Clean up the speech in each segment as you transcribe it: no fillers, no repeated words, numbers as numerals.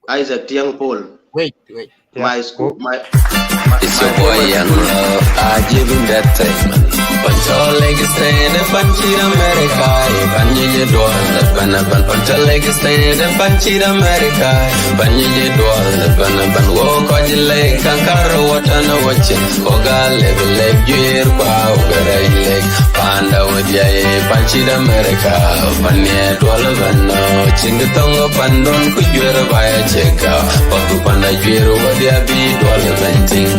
Isaac Tiang Paul. Wait. Yeah. My school, It's your my boy former Young school. Love. I give him that thing. Pancho leg stand and punchy America. Panye ban Pancho leg stand and punchy America. Panye ban walk on your leg. Kankaro what on a watching. Koga leg gear pow leg. Panda with ya punchy America. Panye ban chingatongo pandon kujura by a check out. Papu panda jiro what ya be venting.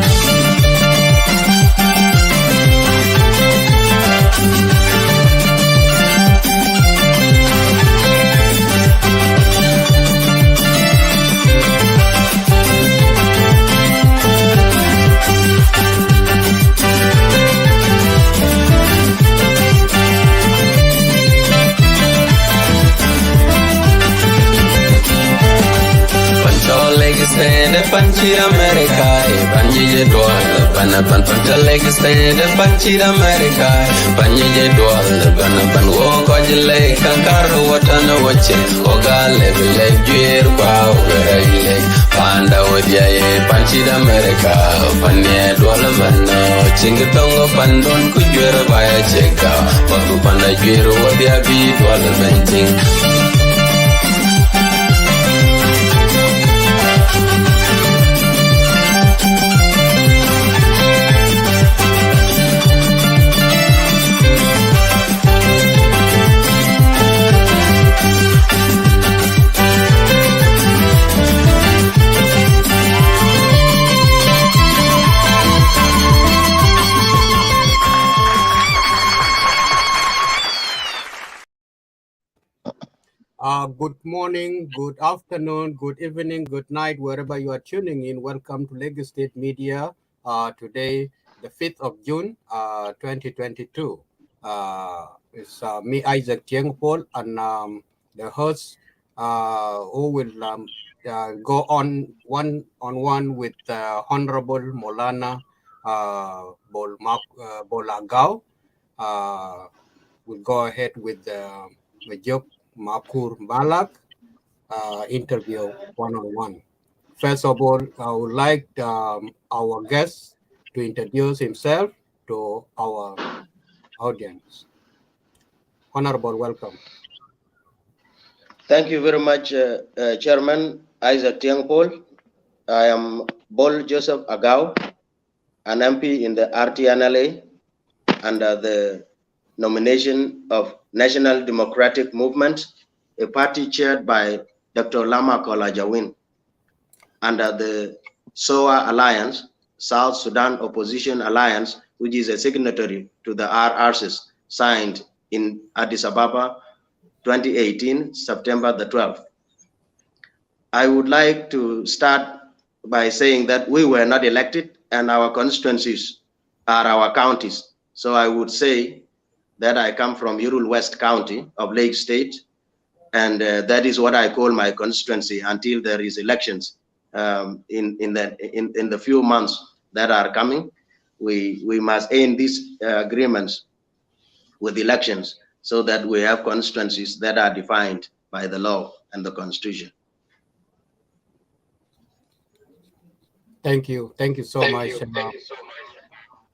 Stand up Panchi America, Panji Dwal, Pancha leg stand up Panchi America, Panji Dwal, Banaban walk on your leg, Kankaro what on a watching, Koga leg, Gear Pow, leg, Panda with ya, Panchi America, Panya Dwalabano, Chingatongo Pandon, Kujura by a check out, Papu Panda Giro, what ya be Dwalabenting. Good morning, good afternoon, good evening, good night, wherever you are tuning in. Welcome to Lagos State Media. Today, the 5th of June, 2022. It's me, Isaac Tiang-Paul, and the host who will go on one-on-one with Honorable Molana Bol Agau. We'll go ahead with the Joul Nhomngek interview one-on-one. First of all, I would like our guest to introduce himself to our audience. Honorable, welcome. Thank you very much, Chairman Isaac Tiang Paul. I am Bol Joseph Agau, an MP in the RTNLA under the nomination of National Democratic Movement, a party chaired by Dr. Lama Kolajawin, under the SOA Alliance, South Sudan Opposition Alliance, which is a signatory to the RRCs signed in Addis Ababa, 2018, September the 12th. I would like to start by saying that we were not elected and our constituencies are our counties. So I would say that I come from Ural West County of Lake State, and that is what I call my constituency until there is elections in the few months that are coming. We must end these agreements with elections so that we have constituencies that are defined by the law and the constitution. Thank you so much.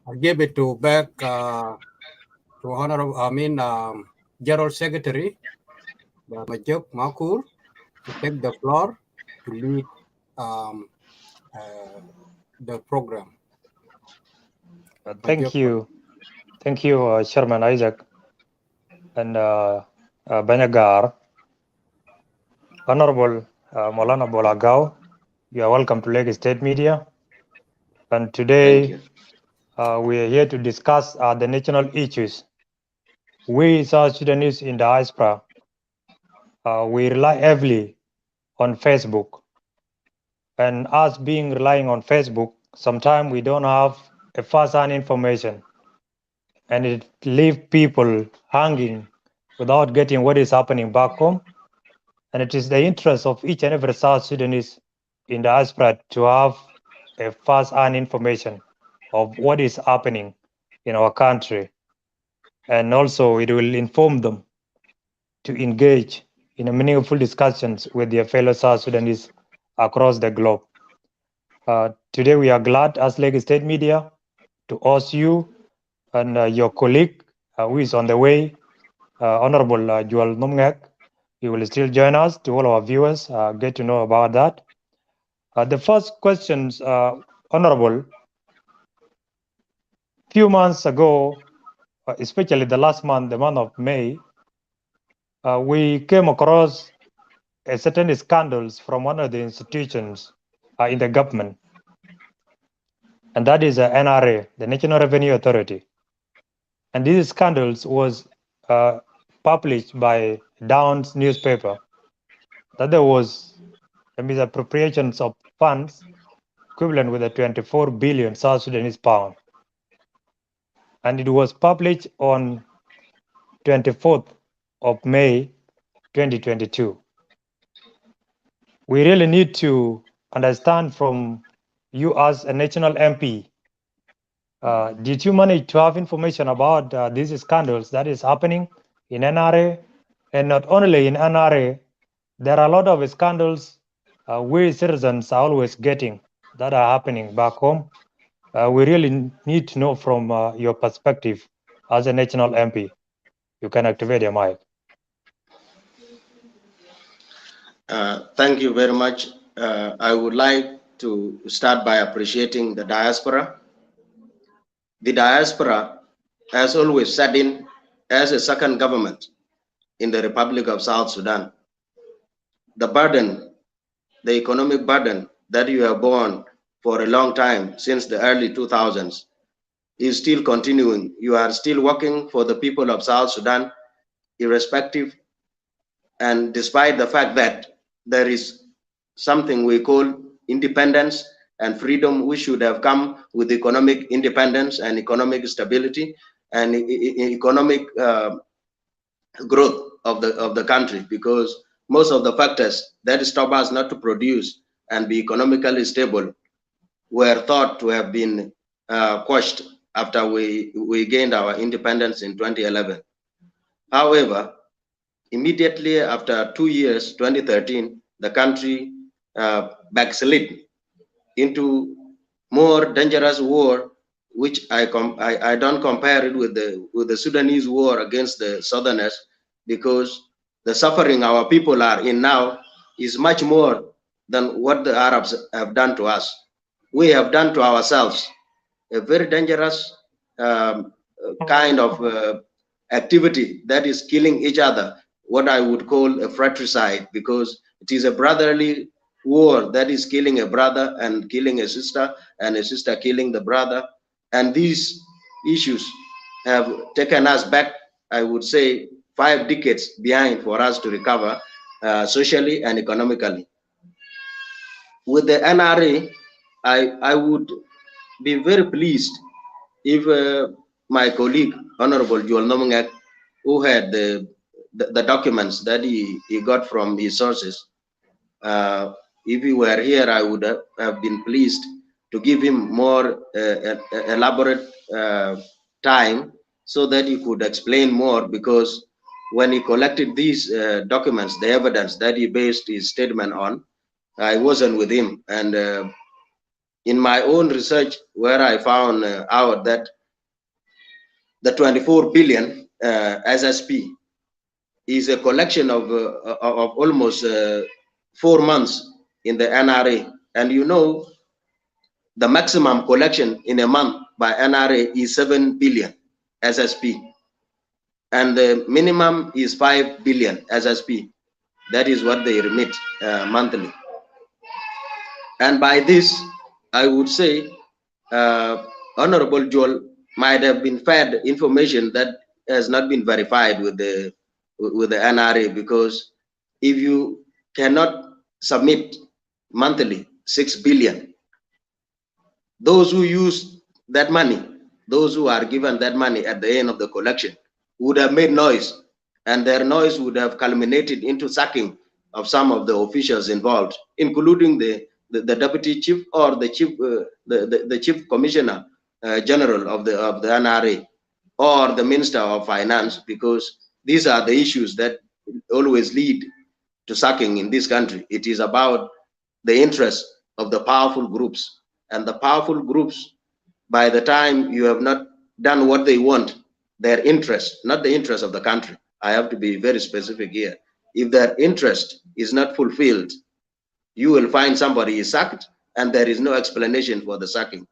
I'll give it back to Honorable, General Secretary Joul Nhomngek to take the floor to lead the program. Thank you, Chairman Isaac and Banyagar. Honorable Molana Bol Agau, you are welcome to Lagos State Media. And today we are here to discuss the national issues. We South Sudanese in diaspora, we rely heavily on Facebook. And us relying on Facebook, sometimes we don't have a first-hand information. And it leaves people hanging without getting what is happening back home. And it is the interest of each and every South Sudanese in diaspora to have a first-hand information of what is happening in our country. And also it will inform them to engage in a meaningful discussions with their fellow South Sudanese across the globe. Today we are glad as Lagos State Media to host you and your colleague who is on the way, Honorable Joul Nhomngek. He will still join us. To all our viewers, get to know about that. The first questions, Honorable, few months ago, especially the last month, the month of May, we came across a certain scandals from one of the institutions in the government, and that is the NRA, the National Revenue Authority. And these scandals was published by Downs newspaper that there was a misappropriations of funds equivalent with a 24 billion South Sudanese pound. And it was published on 24th of May 2022. We really need to understand from you as a national MP, did you manage to have information about these scandals that is happening in NRA? And not only in NRA, there are a lot of scandals we citizens are always getting that are happening back home. We really need to know from your perspective as a national MP. You can activate your mic. Thank you very much. I would like to start by appreciating the diaspora. The diaspora has always sat in as a second government in the Republic of South Sudan. The burden, the economic burden that you have borne for a long time, since the early 2000s, is still continuing. You are still working for the people of South Sudan, irrespective and despite the fact that there is something we call independence and freedom, which should have come with economic independence and economic stability and economic growth of the country, because most of the factors that stop us not to produce and be economically stable were thought to have been quashed after we gained our independence in 2011. However, immediately after 2 years, 2013, the country backslid into more dangerous war, which I don't compare it with the Sudanese war against the Southerners, because the suffering our people are in now is much more than what the Arabs have done to us. We have done to ourselves a very dangerous kind of activity that is killing each other, what I would call a fratricide, because it is a brotherly war that is killing a brother and killing a sister, and a sister killing the brother. And these issues have taken us back, I would say, 5 decades behind for us to recover socially and economically. With the NRA, I would be very pleased if my colleague, Honorable Joul Nhomngek, who had the documents that he got from his sources, if he were here, I would have been pleased to give him more elaborate time so that he could explain more, because when he collected these documents, the evidence that he based his statement on, I wasn't with him. And in my own research, where I found out that the 24 billion SSP is a collection of almost 4 months in the NRA. And you know, the maximum collection in a month by NRA is 7 billion SSP. And the minimum is 5 billion SSP. That is what they remit monthly. And by this, I would say, Honorable Joul might have been fed information that has not been verified with the NRA, because if you cannot submit monthly 6 billion, those who use that money, those who are given that money at the end of the collection, would have made noise, and their noise would have culminated into sacking of some of the officials involved, including the deputy chief or the chief commissioner general of the NRA, or the minister of finance, because these are the issues that always lead to sacking in this country. It is about the interests of the powerful groups. And the powerful groups, by the time you have not done what they want, their interest, not the interest of the country, I have to be very specific here. If their interest is not fulfilled, you will find somebody is sacked and there is no explanation for the sacking.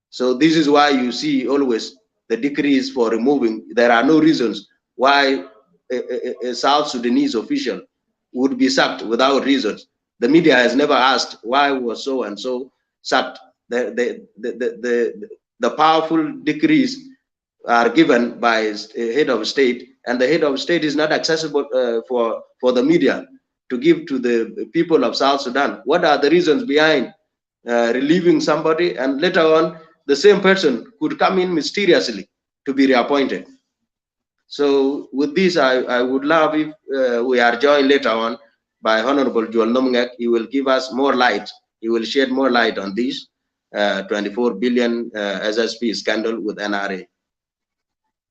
So this is why you see always the decrees for removing. There are no reasons why a South Sudanese official would be sacked without reasons. The media has never asked why was so and so sacked. The powerful decrees are given by a head of state, and the head of state is not accessible for the media to give to the people of South Sudan. What are the reasons behind relieving somebody, and later on the same person could come in mysteriously to be reappointed? So with this, I would love if we are joined later on by Honorable Joul Nhomngek. He will give us more light. He will shed more light on this 24 billion SSP scandal with NRA.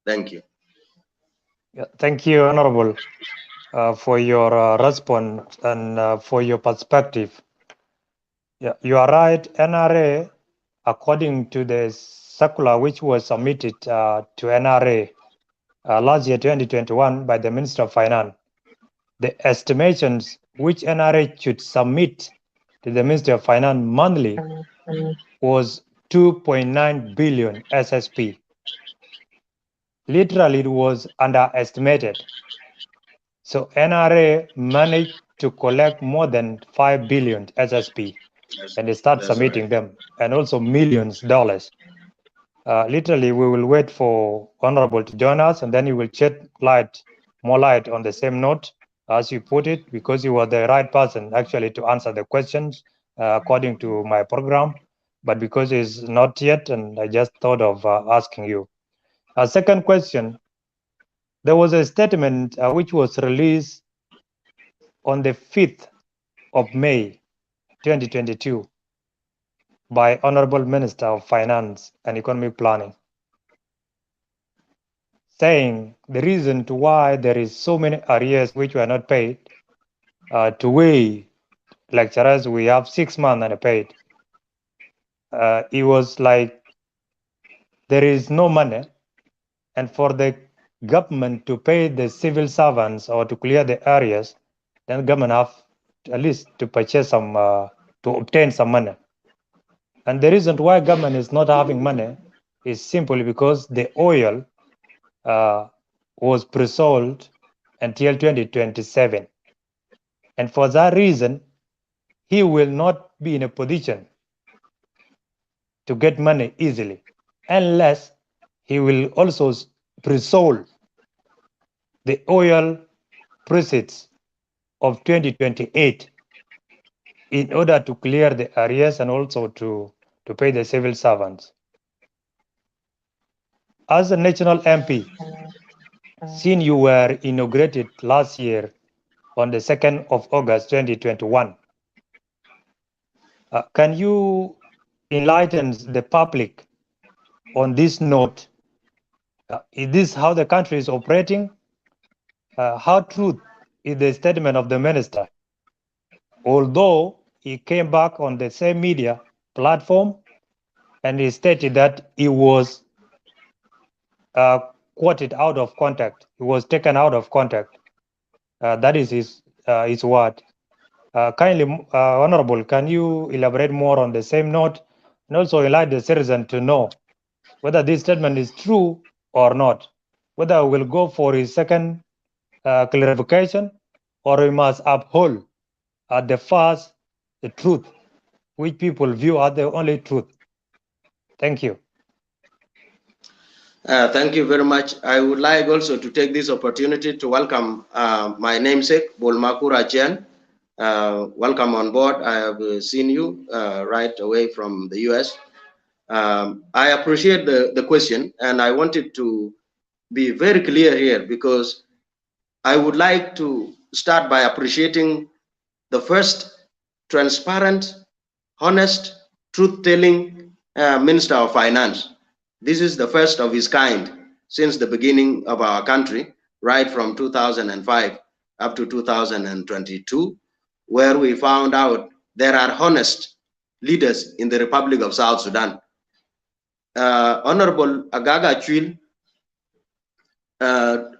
Thank you. Yeah, thank you, Honorable, for your response and for your perspective. Yeah, you are right. NRA, according to the circular which was submitted to NRA last year, 2021, by the Minister of Finance, the estimations which NRA should submit to the Ministry of Finance monthly was 2.9 billion SSP. Literally, it was underestimated. So NRA managed to collect more than 5 billion SSP, and they start submitting them, and also millions dollars. Literally, we will wait for Honorable to join us, and then he will shed more light on the same note as you put it, because you were the right person actually to answer the questions according to my program. But because it's not yet, and I just thought of asking you. A second question, there was a statement which was released on the 5th of May, 2022 by Honorable Minister of Finance and Economic Planning, saying the reason to why there is so many arrears which were not paid to we lecturers, we have 6 months unpaid. It was like there is no money, and for the government to pay the civil servants or to clear the areas, then government have at least to purchase some, to obtain some money. And the reason why government is not having money is simply because the oil was pre-sold until 2027. And for that reason, he will not be in a position to get money easily unless he will also pre-sold the oil proceeds of 2028 in order to clear the arrears and also to pay the civil servants. As a national MP, since you were inaugurated last year on the 2nd of August 2021, can you enlighten the public on this note? Is this how the country is operating? How true is the statement of the minister? Although he came back on the same media platform and he stated that he was quoted out of context. He was taken out of context. That is his word. Kindly, Honorable, can you elaborate more on the same note, and also enlighten the citizen to know whether this statement is true or not, whether we will go for his second clarification, or we must uphold the first, the truth, which people view as the only truth. Thank you. Thank you very much. I would like also to take this opportunity to welcome my namesake, Bol Agau. Welcome on board. I have seen you right away from the US. I appreciate the question, and I wanted to be very clear here, because I would like to start by appreciating the first transparent, honest, truth-telling Minister of Finance. This is the first of his kind since the beginning of our country, right from 2005 up to 2022, where we found out there are honest leaders in the Republic of South Sudan. Honorable Agaga Chwil,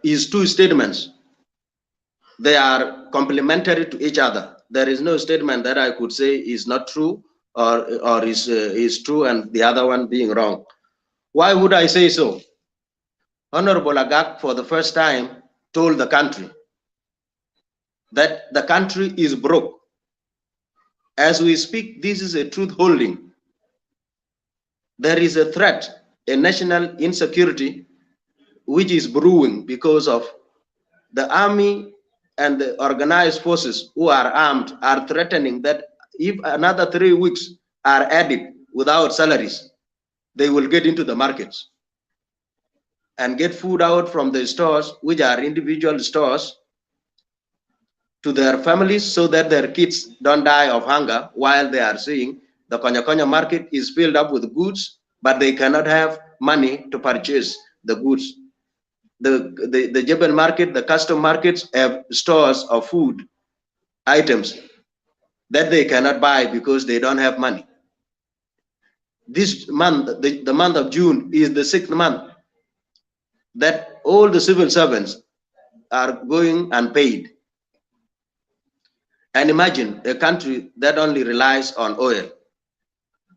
his two statements, they are complementary to each other. There is no statement that I could say is not true or is true and the other one being wrong. Why would I say so? Honorable Agag for the first time told the country that the country is broke. As we speak, this is a truth holding. There is a threat, a national insecurity, which is brewing because of the army and the organized forces who are armed are threatening that if another 3 weeks are added without salaries, they will get into the markets and get food out from the stores, which are individual stores, to their families so that their kids don't die of hunger while they are seeing the Konya Konya market is filled up with goods, but they cannot have money to purchase the goods. The Jebel market, the custom markets have stores of food items that they cannot buy because they don't have money. This month, the month of June, is the 6th month that all the civil servants are going unpaid. And imagine a country that only relies on oil.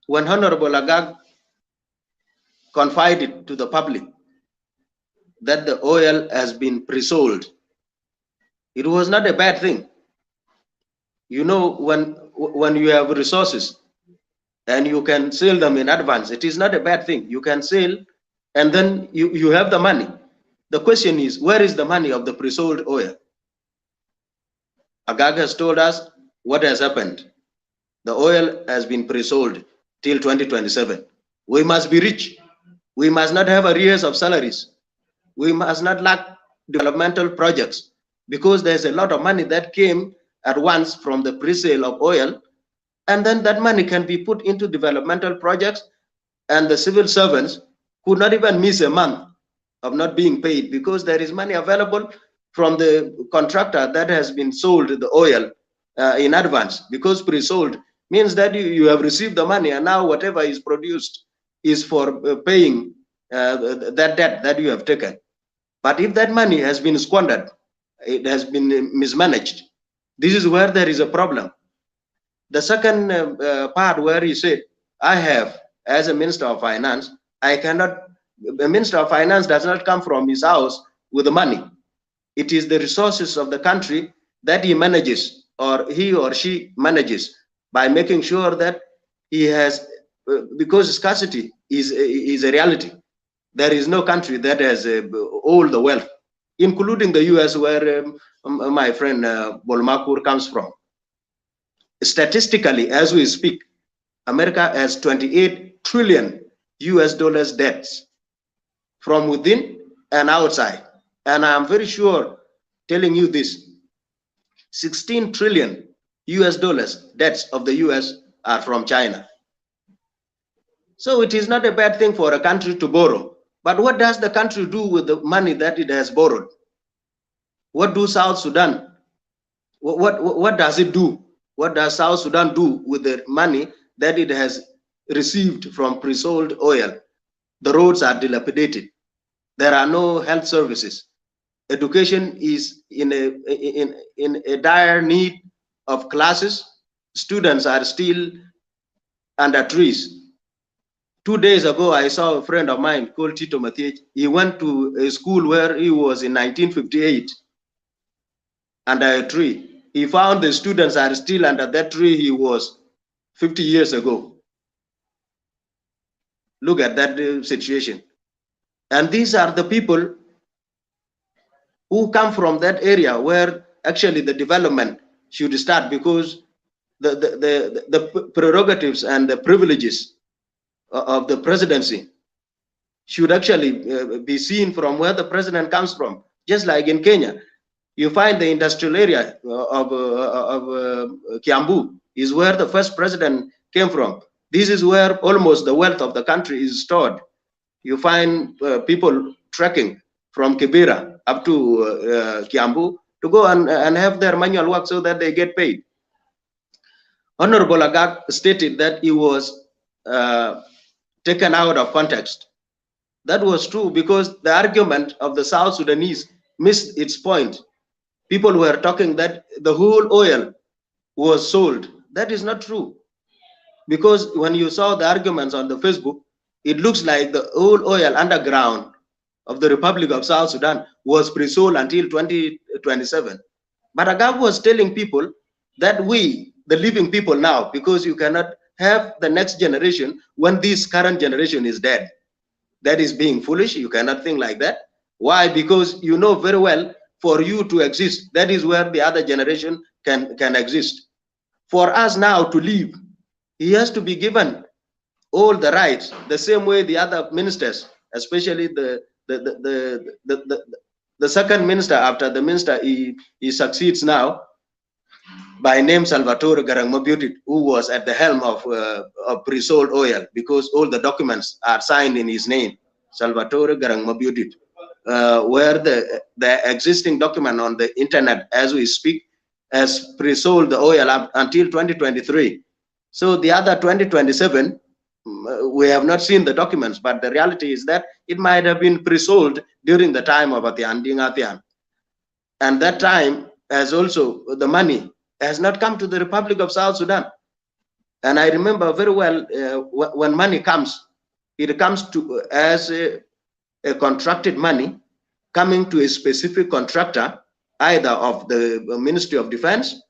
When Honorable Agag confided to the public that the oil has been pre-sold, it was not a bad thing. You know, when you have resources and you can sell them in advance, it is not a bad thing. You can sell and then you have the money. The question is, where is the money of the pre-sold oil? Agag has told us what has happened. The oil has been pre-sold till 2027. We must be rich. We must not have arrears of salaries. We must not lack developmental projects because there's a lot of money that came at once from the pre-sale of oil, and then that money can be put into developmental projects, and the civil servants could not even miss a month of not being paid because there is money available from the contractor that has been sold the oil in advance, because pre-sold means that you have received the money and now whatever is produced is for paying that debt that you have taken. But if that money has been squandered, it has been mismanaged, this is where there is a problem. The second part where he said, I have, as a Minister of Finance, I cannot, the Minister of Finance does not come from his house with the money. It is the resources of the country that he manages, or he or she manages, by making sure that he has, because scarcity is a reality. There is no country that has all the wealth, including the US, where my friend Bol Agau comes from. Statistically, as we speak, America has 28 trillion US dollars debts from within and outside. And I'm very sure telling you this, 16 trillion US dollars debts of the US are from China. So it is not a bad thing for a country to borrow. But what does the country do with the money that it has borrowed? What do South Sudan, what does it do? What does South Sudan do with the money that it has received from pre-sold oil? The roads are dilapidated. There are no health services. Education is in a dire need of classes. Students are still under trees. 2 days ago, I saw a friend of mine called Tito Mathiej. He went to a school where he was in 1958 under a tree. He found the students are still under that tree he was 50 years ago. Look at that situation. And these are the people who come from that area where actually the development should start, because the prerogatives and the privileges of the presidency should actually be seen from where the president comes from. Just like in Kenya, you find the industrial area of Kiambu is where the first president came from. This is where almost the wealth of the country is stored. You find people trekking from Kibera up to Kiambu to go and have their manual work so that they get paid. Honorable Agag stated that he was taken out of context. That was true because the argument of the South Sudanese missed its point. People were talking that the whole oil was sold. That is not true. Because when you saw the arguments on the Facebook, it looks like the whole oil underground of the Republic of South Sudan was pre-sold until 2027. But Agag was telling people that we, the living people now, because you cannot have the next generation when this current generation is dead. That is being foolish. You cannot think like that. Why? Because you know very well, for you to exist, that is where the other generation can exist. For us now to live, he has to be given all the rights, the same way the other ministers, especially the second minister after the minister he succeeds now, by name Salvatore Garangmabutit, who was at the helm of pre-sold oil, because all the documents are signed in his name, Salvatore Garangmabutit, where the existing document on the internet as we speak has pre-sold the oil up until 2023. So the other 2027, we have not seen the documents, but the reality is that it might have been pre-sold during the time of Atian Ding Atian. And that time has also, the money has not come to the Republic of South Sudan. And I remember very well when money comes, it comes to as a contracted money coming to a specific contractor, either of the Ministry of Defense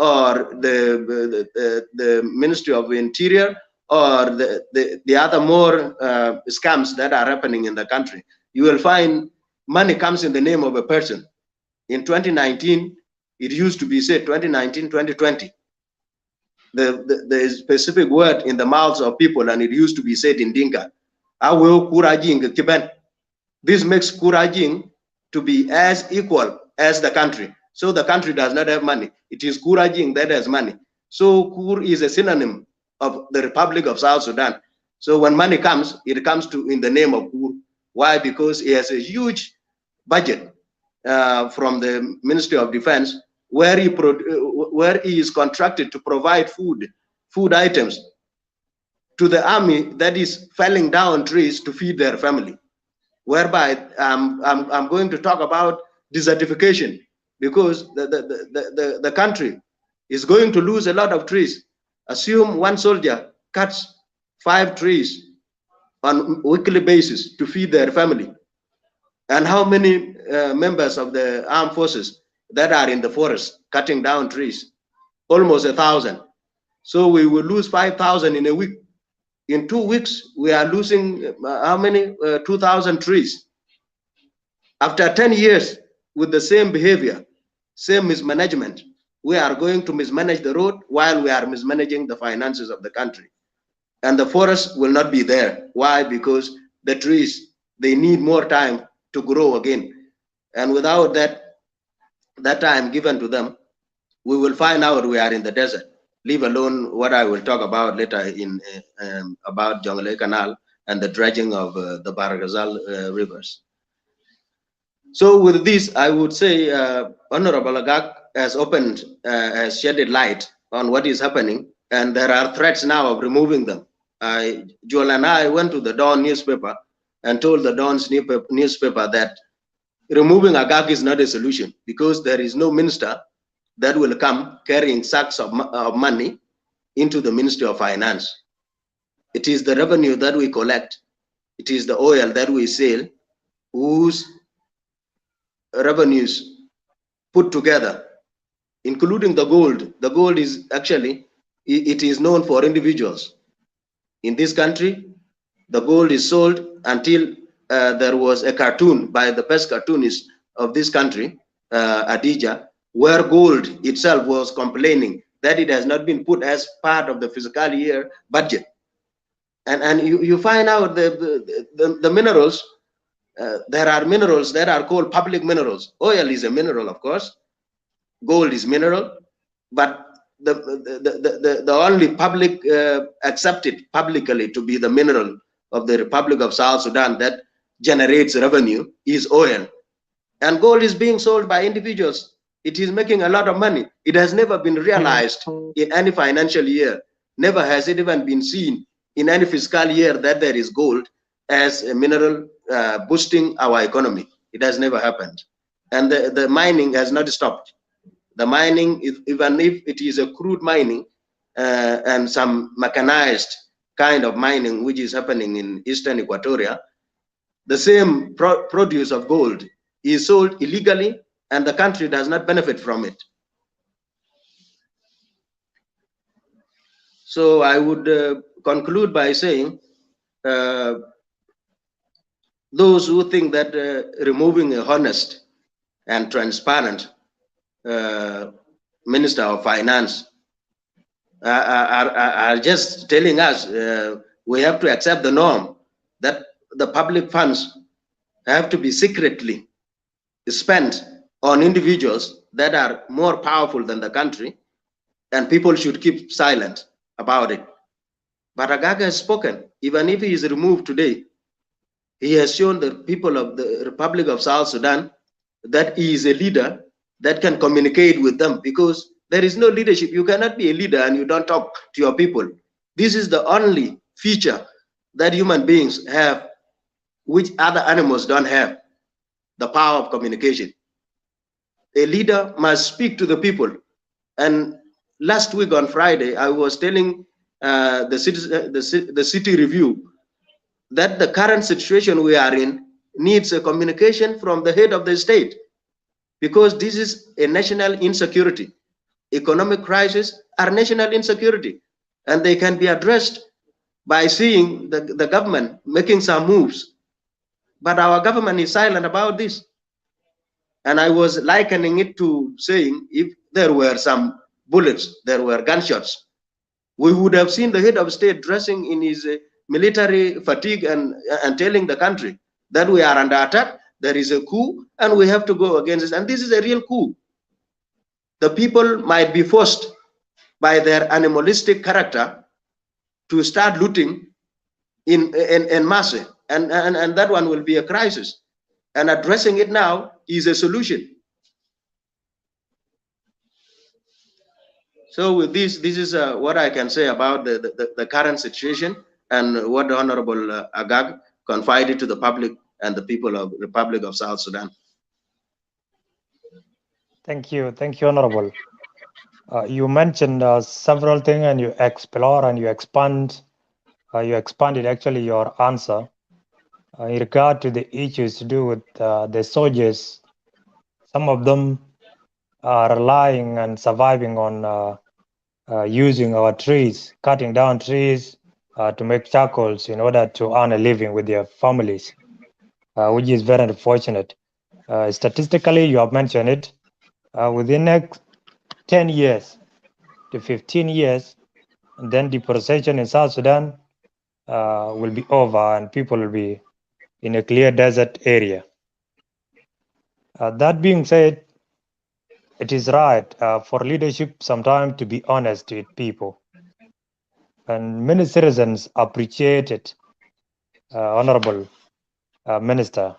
or the Ministry of Interior, or the other more scams that are happening in the country. You will find money comes in the name of a person. In 2019, it used to be said 2019, 2020. The specific word in the mouths of people, and it used to be said in Dinka. This makes Kurajing to be as equal as the country. So the country does not have money. It is Kurajing that has money. So Kur is a synonym of the Republic of South Sudan. So when money comes, it comes to in the name of Kur. Why? Because he has a huge budget from the Ministry of Defense, where he is contracted to provide food items to the army that is felling down trees to feed their family. Whereby I'm going to talk about desertification, because the country is going to lose a lot of trees. Assume one soldier cuts 5 trees on a weekly basis to feed their family. And how many members of the armed forces that are in the forest cutting down trees? Almost 1,000. So we will lose 5,000 in a week. In 2 weeks, we are losing how many? 2,000 trees. After 10 years with the same behavior, same mismanagement, we are going to mismanage the road while we are mismanaging the finances of the country. And the forest will not be there. Why? Because the trees, they need more time to grow again. And without that time given to them, we will find out we are in the desert, leave alone what I will talk about later in about Jonglei Canal and the dredging of the Baragazal rivers. So with this, I would say Honorable Agag has shedded light on what is happening, and there are threats now of removing them. Joel and I went to the Dawn newspaper and told the Dawn's newspaper that removing Agag is not a solution, because there is no minister that will come carrying sacks of money into the Ministry of Finance. It is the revenue that we collect. It is the oil that we sell, whose revenues put together, including the gold. The gold is actually, it is known for individuals. In this country, the gold is sold until there was a cartoon by the best cartoonist of this country, Adija, where gold itself was complaining that it has not been put as part of the fiscal year budget. And you find out the minerals, there are minerals that are called public minerals. Oil is a mineral, of course. Gold is mineral, but the only public accepted publicly to be the mineral of the Republic of South Sudan that generates revenue is oil. And gold is being sold by individuals It is making a lot of money. It has never been realized in any financial year. Never has it even been seen in any fiscal year that there is gold as a mineral boosting our economy. It has never happened. And the mining has not stopped. The mining, even if it is a crude mining and some mechanized kind of mining, which is happening in Eastern Equatoria, the same produce of gold is sold illegally and the country does not benefit from it. So I would conclude by saying those who think that removing a honest and transparent Minister of Finance are just telling us we have to accept the norm that the public funds have to be secretly spent on individuals that are more powerful than the country, and people should keep silent about it. But Agaga has spoken. Even if he is removed today, he has shown the people of the Republic of South Sudan that he is a leader that can communicate with them, because there is no leadership. You cannot be a leader and you don't talk to your people. This is the only feature that human beings have, which other animals don't have, the power of communication. A leader must speak to the people. And last week on Friday, I was telling the city review that the current situation we are in needs a communication from the head of the state, because this is a national insecurity. Economic crisis are national insecurity, and they can be addressed by seeing the government making some moves. But our government is silent about this. And I was likening it to saying, if there were some bullets, there were gunshots, we would have seen the head of state dressing in his military fatigue and telling the country that we are under attack, there is a coup, and we have to go against it. And this is a real coup. The people might be forced by their animalistic character to start looting in mass, and that one will be a crisis. And addressing it now is a solution. So with this is what I can say about the current situation and what the Honorable Agag confided to the public and the people of the Republic of South Sudan. Thank you, Honorable. You mentioned several things, and you explore and you expand. You expanded actually your answer in regard to the issues to do with the soldiers. Some of them are relying and surviving on using our trees, cutting down trees to make charcoals in order to earn a living with their families, which is very unfortunate. Statistically, you have mentioned it, within next 10 years to 15 years, and then deforestation in South Sudan will be over and people will be in a clear desert area. That being said, it is right for leadership sometimes to be honest with people. And many citizens appreciated Honorable Minister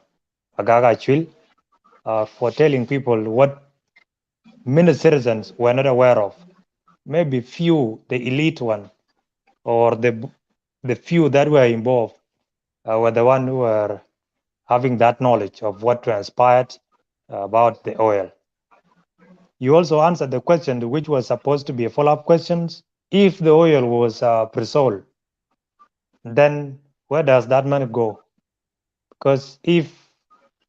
Agaga Chwil for telling people what many citizens were not aware of. Maybe few, the elite one, or the few that were involved were the one who were having that knowledge of what transpired about the oil. You also answered the question, which was supposed to be a follow-up question. If the oil was pre-sold, then where does that money go? Because if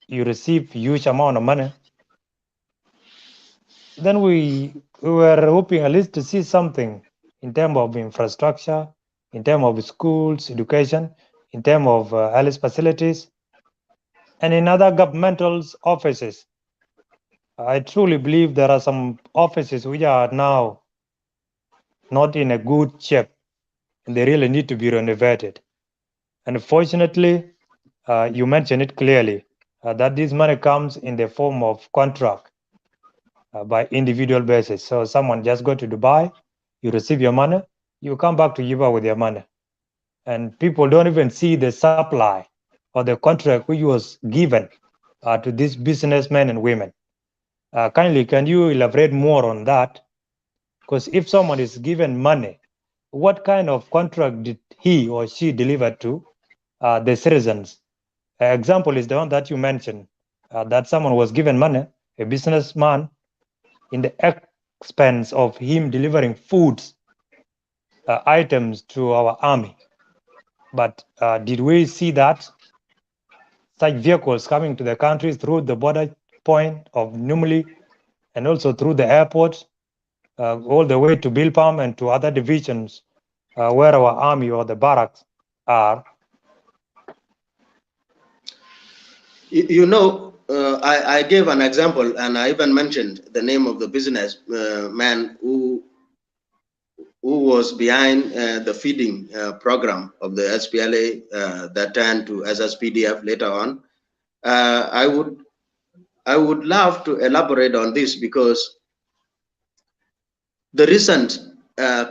you receive huge amount of money, then we were hoping at least to see something in terms of infrastructure, in terms of schools, education, in terms of health facilities, and in other governmental offices. I truly believe there are some offices which are now not in a good shape, and they really need to be renovated. And fortunately, you mentioned it clearly, that this money comes in the form of contract by individual basis. So someone just go to Dubai, you receive your money, you come back to Yuba with your money. And people don't even see the supply or the contract which was given to these businessmen and women. Kindly, can you elaborate more on that? Because if someone is given money, what kind of contract did he or she deliver to the citizens? Example is the one that you mentioned, that someone was given money, a businessman, in the expense of him delivering foods, items to our army. But did we see that such vehicles coming to the country through the border point of Numili and also through the airport, all the way to Bilpam and to other divisions where our army or the barracks are? You know, I gave an example, and I even mentioned the name of the business man who was behind the feeding program of the SPLA that turned to SSPDF later on. I would love to elaborate on this because the recent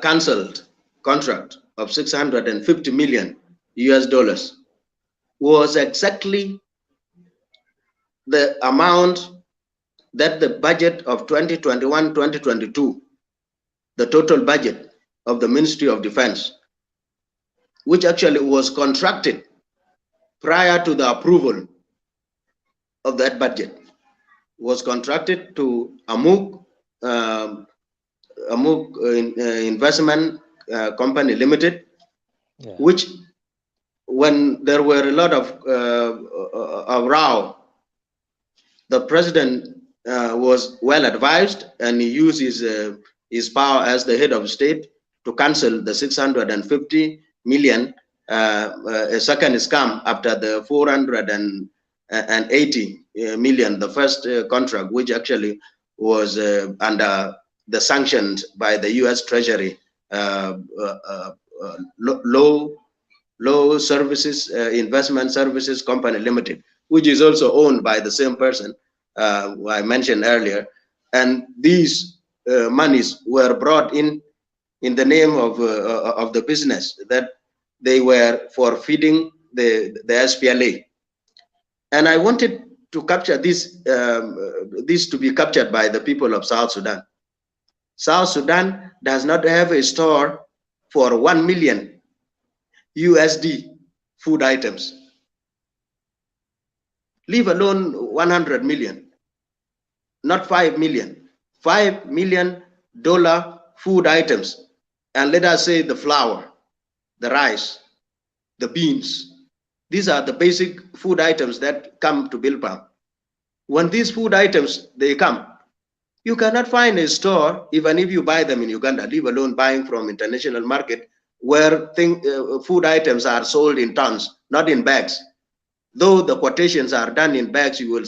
cancelled contract of 650 million US dollars was exactly the amount that the budget of 2021-2022, the total budget of the Ministry of Defense, which actually was contracted prior to the approval of that budget, was contracted to Amuk Investment Company Limited, Yeah. which, when there were a lot of row, the president was well advised, and he used his power as the head of state to cancel the 650 million, a second scam after the 480 million, the first contract, which actually was under the sanctions by the U.S. Treasury Low Services Investment Services Company Limited, which is also owned by the same person I mentioned earlier. And these monies were brought in the name of the business that they were for feeding the SPLA. And I wanted to capture this, this to be captured by the people of South Sudan. South Sudan does not have a store for 1 million USD food items, leave alone 100 million, not 5 million, $5 million food items. And let us say the flour, the rice, the beans. These are the basic food items that come to Bilpam. When these food items, they come, you cannot find a store, even if you buy them in Uganda, leave alone buying from international market, where food items are sold in tons, not in bags. Though the quotations are done in bags, you will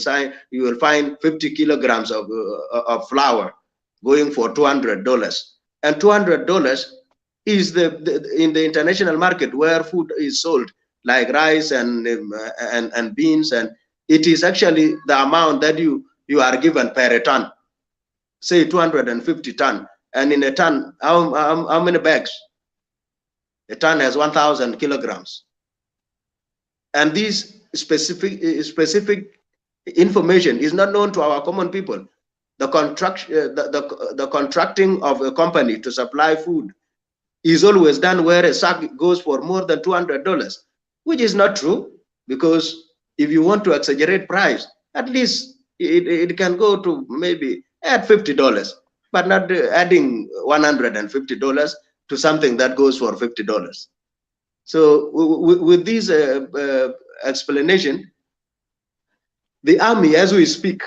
find 50 kilograms of flour going for $200, and $200 is in the international market where food is sold, like rice and beans, and it is actually the amount that you are given per ton. Say 250 ton, and in a ton, how many bags? A ton has 1,000 kilograms. And this specific information is not known to our common people. The contracting of a company to supply food is always done where a sack goes for more than $200, which is not true, because if you want to exaggerate price, at least it can go to maybe at $50, but not adding $150 to something that goes for $50. So with this explanation, the army, as we speak,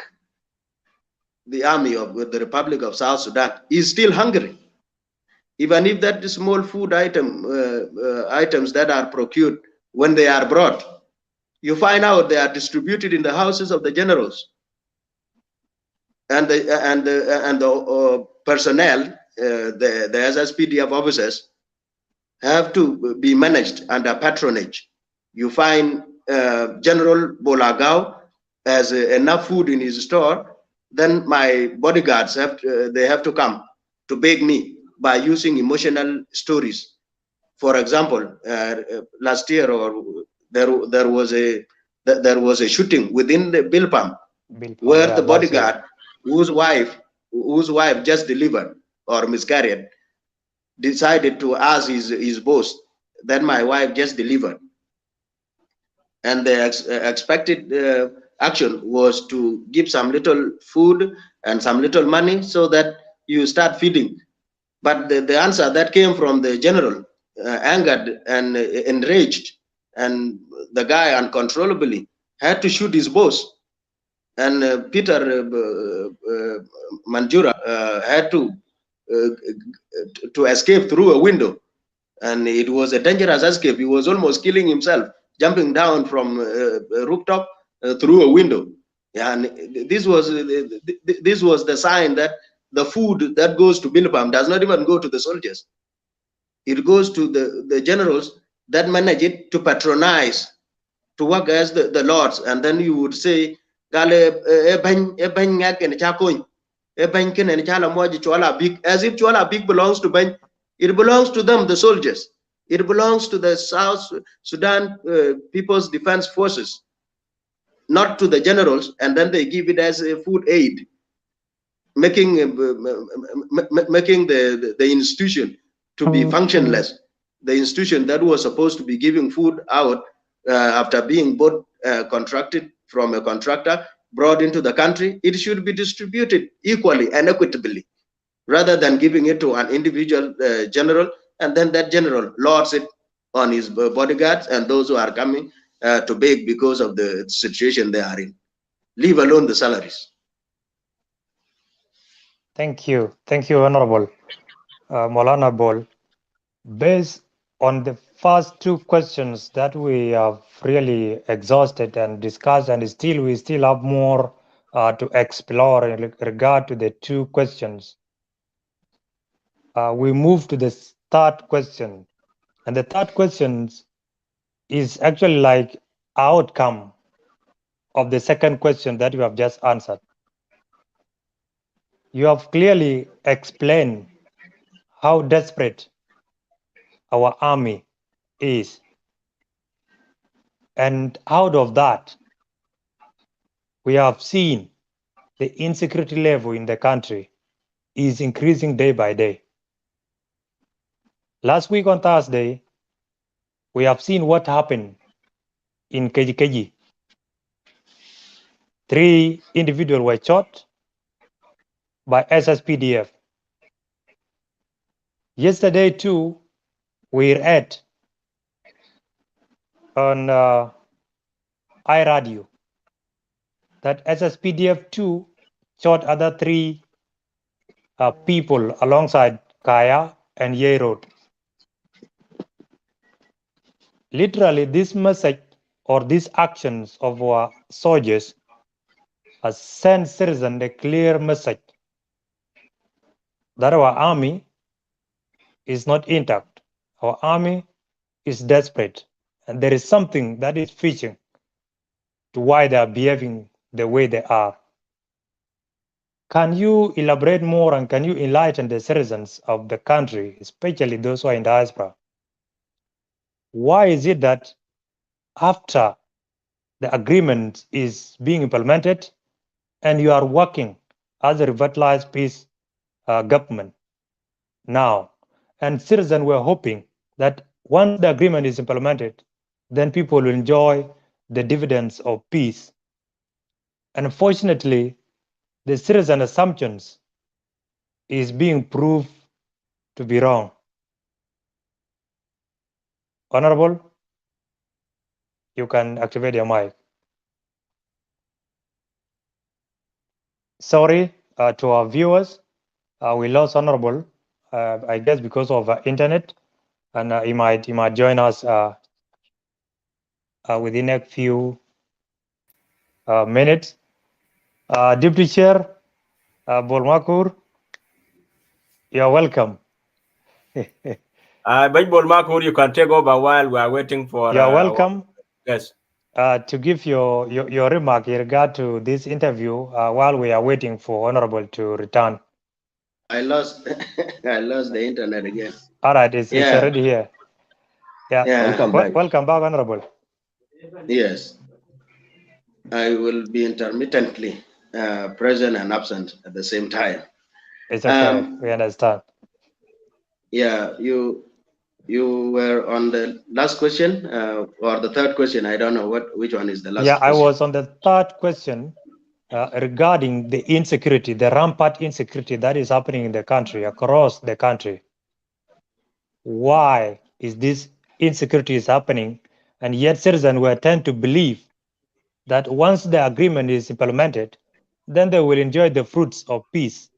the army of the Republic of South Sudan is still hungry. Even if that small food items that are procured, when they are brought, you find out they are distributed in the houses of the generals and the personnel, the SSPDF officers, have to be managed under patronage. You find General Bol Agau has enough food in his store, then my bodyguards have to come to beg me by using emotional stories. For example, last year, or there was a shooting within the Bilpam, where the bodyguard whose wife just delivered or miscarried, decided to ask his boss that my wife just delivered, and the expected action was to give some little food and some little money so that you start feeding. But the answer that came from the general angered and enraged, and the guy uncontrollably had to shoot his boss. And Peter Manjura had to escape through a window, and it was a dangerous escape. He was almost killing himself, jumping down from a rooftop through a window. Yeah, and this was the sign that the food that goes to Bilpam does not even go to the soldiers. It goes to the generals that manage it to patronize, to work as the lords. And then you would say, as if Chola Big belongs to Ben. It belongs to them, the soldiers. It belongs to the South Sudan People's Defense Forces, not to the generals, and then they give it as a food aid, making the institution to be functionless. The institution that was supposed to be giving food out after being both contracted from a contractor, brought into the country, it should be distributed equally and equitably, rather than giving it to an individual general, and then that general lords it on his bodyguards and those who are coming to beg because of the situation they are in, leave alone the salaries. Thank you, Honorable Molana Bol. Based on the first two questions that we have really exhausted and discussed, and we still have more to explore in regard to the two questions. We move to the third question, and the third question is actually like outcome of the second question that you have just answered. You have clearly explained how desperate our army is. And out of that, we have seen the insecurity level in the country is increasing day by day. Last week on Thursday, we have seen what happened in Kejikeji. 3 individuals were shot by SSPDF. Yesterday too, we read on iRadio that SSPDF 2 shot other 3 people alongside Kaya and Ye Road. Literally, this message or these actions of our soldiers has sent citizens a clear message that our army is not intact. Our army is desperate, and there is something that is fishing to why they are behaving the way they are. Can you elaborate more, and can you enlighten the citizens of the country, especially those who are in diaspora? Why is it that after the agreement is being implemented and you are working as a revitalized peace government now, and citizens were hoping that once the agreement is implemented, then people will enjoy the dividends of peace? And unfortunately, the citizen assumptions is being proved to be wrong. Honorable, you can activate your mic. Sorry to our viewers, we lost Honorable, I guess because of internet, and he might join us within a few minutes. Deputy Chair Bolmakur, you are welcome. Ben Bolmakur, you can take over while we are waiting for. You are welcome. Yes. To give your remark in regard to this interview while we are waiting for Honorable to return. I lost the internet again. All right, it's already here. Yeah. Welcome back. Welcome back, Honorable. Yes. I will be intermittently present and absent at the same time. It's okay. We understand. Yeah, you were on the last question or the third question. I don't know which one is the last question. I was on the third question regarding the insecurity, the rampant insecurity that is happening in the country, across the country. Why is this insecurity is happening? And yet citizens will tend to believe that once the agreement is implemented, then they will enjoy the fruits of peace.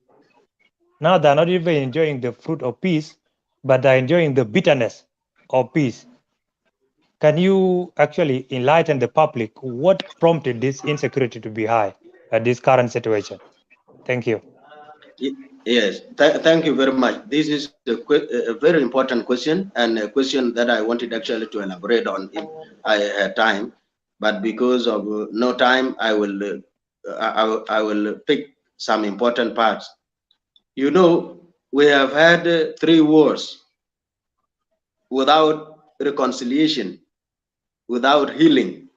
Now they're not even enjoying the fruit of peace, but they're enjoying the bitterness of peace. Can you actually enlighten the public what prompted this insecurity to be high at this current situation? Thank you. Yes, thank you very much. This is a very important question, and a question that I wanted actually to elaborate on if I had time. But because of no time, I will pick some important parts. You know, we have had 3 wars without reconciliation, without healing.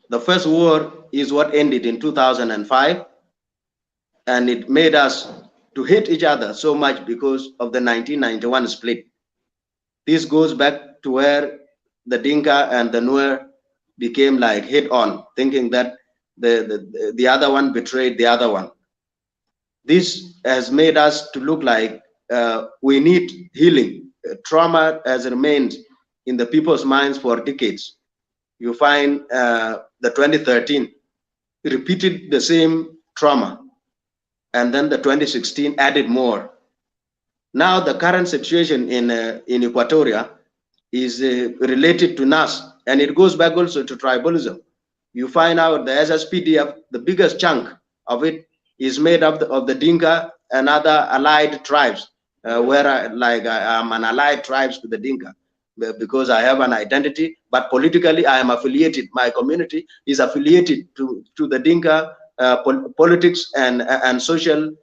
The first war is what ended in 2005, and it made us to hate each other so much because of the 1991 split. This goes back to where the Dinka and the Nuer became like head-on, thinking that the other one betrayed the other one. This has made us to look like we need healing. Trauma has remained in the people's minds for decades. You find the 2013 repeated the same trauma, and then the 2016 added more. Now the current situation in Equatoria is related to NAS, and it goes back also to tribalism. You find out the SSPDF, the biggest chunk of it is made up of the Dinka and other allied tribes, where I'm an allied tribes to the Dinka because I have an identity, but politically I am affiliated. My community is affiliated to the Dinka politics and social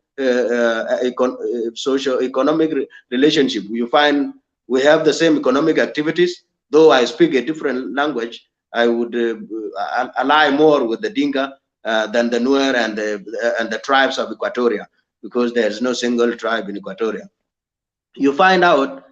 socio-economic relationship. You find we have the same economic activities, though I speak a different language. I would ally more with the Dinka than the Nuer and the tribes of Equatoria, because there's no single tribe in Equatoria. You find out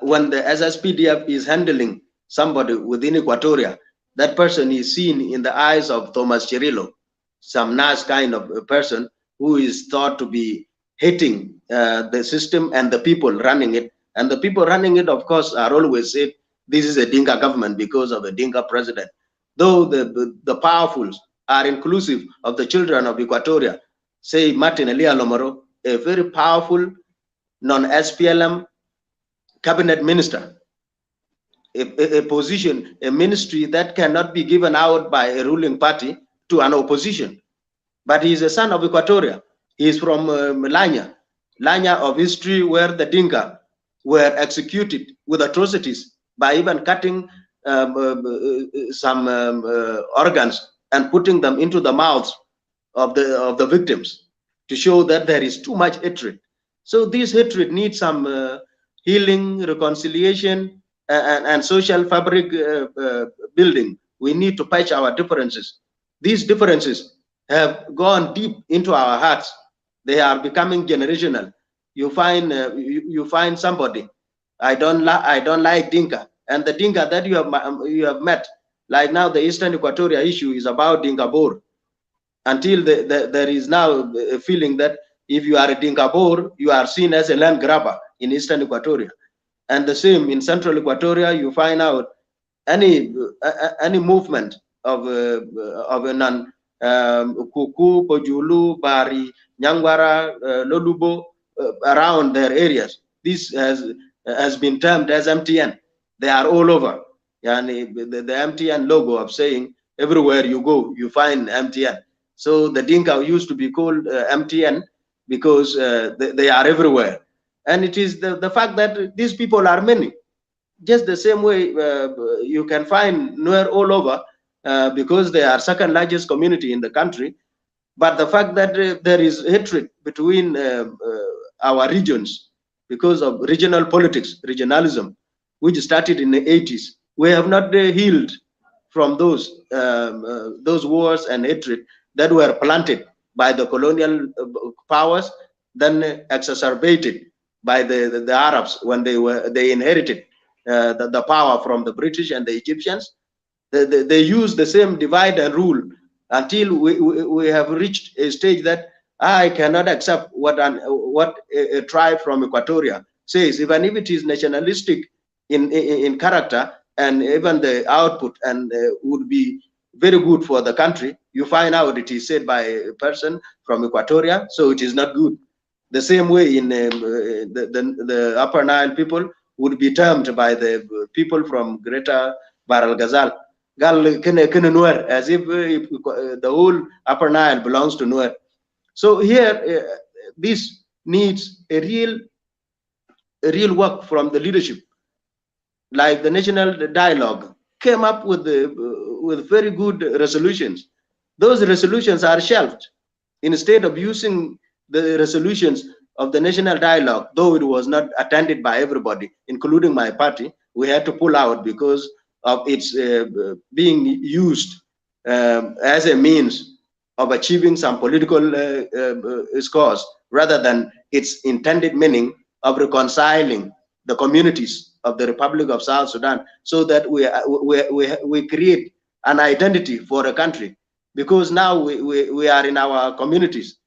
when the SSPDF is handling somebody within Equatoria, that person is seen in the eyes of Thomas Cirillo, some nice kind of person who is thought to be hating the system and the people running it. And the people running it, of course, are always said, this is a Dinka government because of a Dinka president. Though the powerfuls are inclusive of the children of Equatoria, say Martin Elia Lomoro, a very powerful non-SPLM cabinet minister, a position, a ministry that cannot be given out by a ruling party to an opposition. But he is a son of Equatoria. He is from Lanya of history, where the Dinka were executed with atrocities by even cutting some organs and putting them into the mouths of the victims to show that there is too much hatred. So this hatred needs some healing, reconciliation, and social fabric building. We need to patch our differences. These differences have gone deep into our hearts. They are becoming generational. You find you find somebody, I don't like Dinka, and the Dinka that you have met, like now the Eastern Equatoria issue is about Dinka Bor. Until there is now a feeling that if you are a Dinka Bor, you are seen as a land grabber in Eastern Equatoria. And the same in Central Equatoria, you find out any movement of a non Kuku, Pojulu, Bari, Nyangwara, Lolubo, around their areas. This has been termed as MTN. They are all over. And the MTN logo of saying everywhere you go, you find MTN. So the Dinka used to be called MTN because they are everywhere. And it is the fact that these people are many. Just the same way you can find Nuer all over because they are second largest community in the country. But the fact that there is hatred between our regions because of regional politics, regionalism, which started in the 80s, we have not healed from those wars and hatred that were planted by the colonial powers, then exacerbated by the Arabs when they inherited the power from the British and the Egyptians. They use the same divide and rule until we have reached a stage that I cannot accept what a tribe from Equatoria says, even if it is nationalistic in character and even the output and would be very good for the country. You find out it is said by a person from Equatoria, so it is not good. The same way in the Upper Nile people would be termed by the people from Greater Bahr el Ghazal Nuer, as if the whole Upper Nile belongs to Nuer. So here, this needs a real work from the leadership, like the national dialogue came up with very good resolutions. Those resolutions are shelved. Instead of using the resolutions of the national dialogue, though it was not attended by everybody, including my party, we had to pull out because of its being used as a means of achieving some political scores rather than its intended meaning of reconciling the communities of the Republic of South Sudan, so that we create an identity for a country. Because now we are in our communities.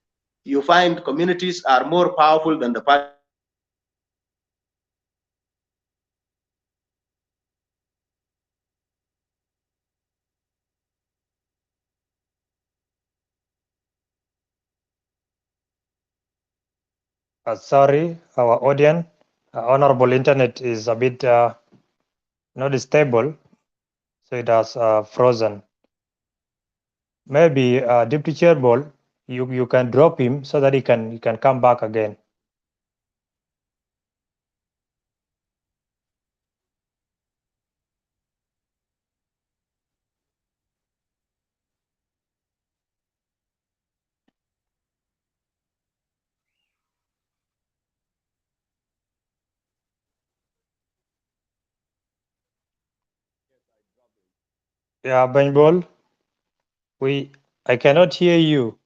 You find communities are more powerful than the party. Sorry, our audience, honorable internet is a bit not stable, so it has frozen. Maybe Deputy Chair Bol, you can drop him so that he can come back again. Yeah, Bol, I cannot hear you.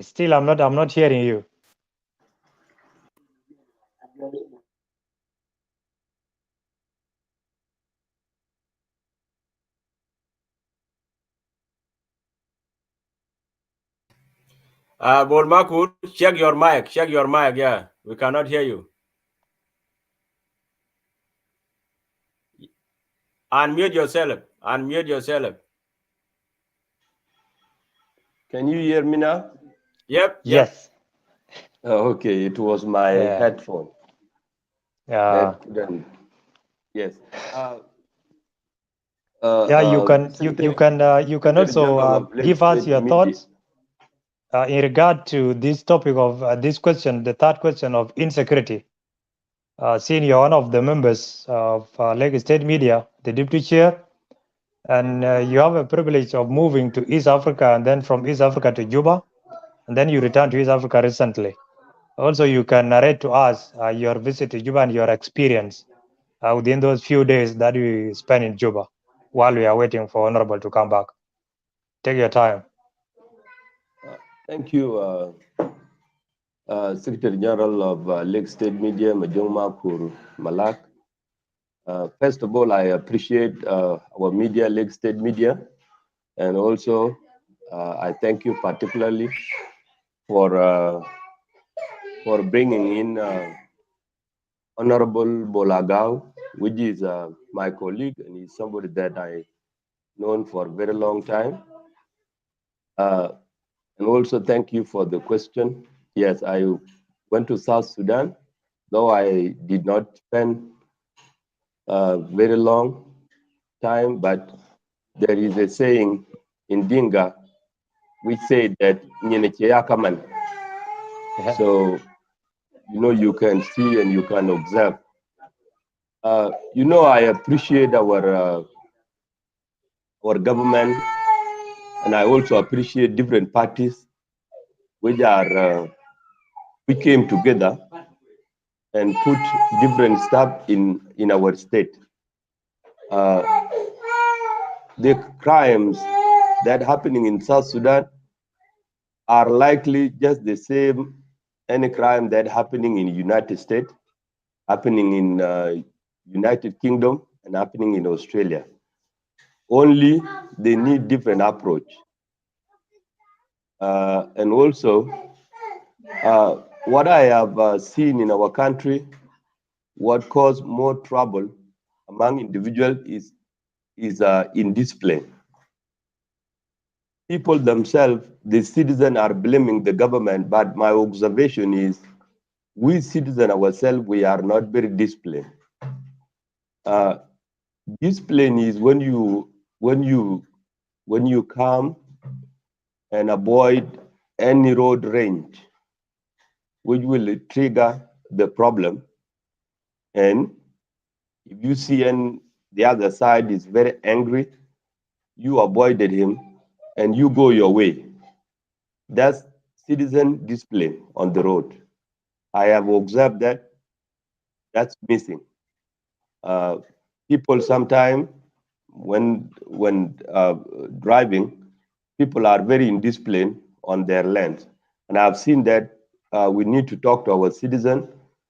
Still, I'm not hearing you. Bol Makur, check your mic. Check your mic. Yeah, we cannot hear you. Unmute yourself. Unmute yourself. Can you hear me now? Yep. Yes. Okay, it was my headphone. Yeah. Yes. You can also give us your thoughts in regard to this topic of this question, the third question of insecurity. Seeing you're one of the members of Lagos State Media, the deputy chair, and you have a privilege of moving to East Africa and then from East Africa to Juba, and then you returned to East Africa recently. Also, you can narrate to us your visit to Juba and your experience within those few days that we spent in Juba while we are waiting for Honorable to come back. Take your time. Thank you, Secretary General of Lake State Media, Majong Makur Malak. First of all, I appreciate our media, Lake State Media, and also I thank you particularly for bringing in Honorable Bol Agau, which is my colleague and he's somebody that I known for a very long time. And also thank you for the question. Yes, I went to South Sudan, though I did not spend a very long time, but there is a saying in Dinga which said that Nyenecheyakaman. So, you can see and you can observe. I appreciate our government, and I also appreciate different parties which came together and put different stuff in our state. The crimes that happening in South Sudan are likely just the same any crime that happening in United States, happening in United Kingdom, and happening in Australia. Only they need different approach. And also, what I have seen in our country, what caused more trouble among individuals is indiscipline. People themselves, the citizens, are blaming the government, but my observation is we citizens ourselves, we are not very disciplined. Discipline is when you come and avoid any road range which will trigger the problem. And if you see the other side is very angry, you avoided him and you go your way. That's citizen discipline on the road. I have observed that that's missing. People sometimes when driving, people are very indisciplined on their land. And I've seen that we need to talk to our citizens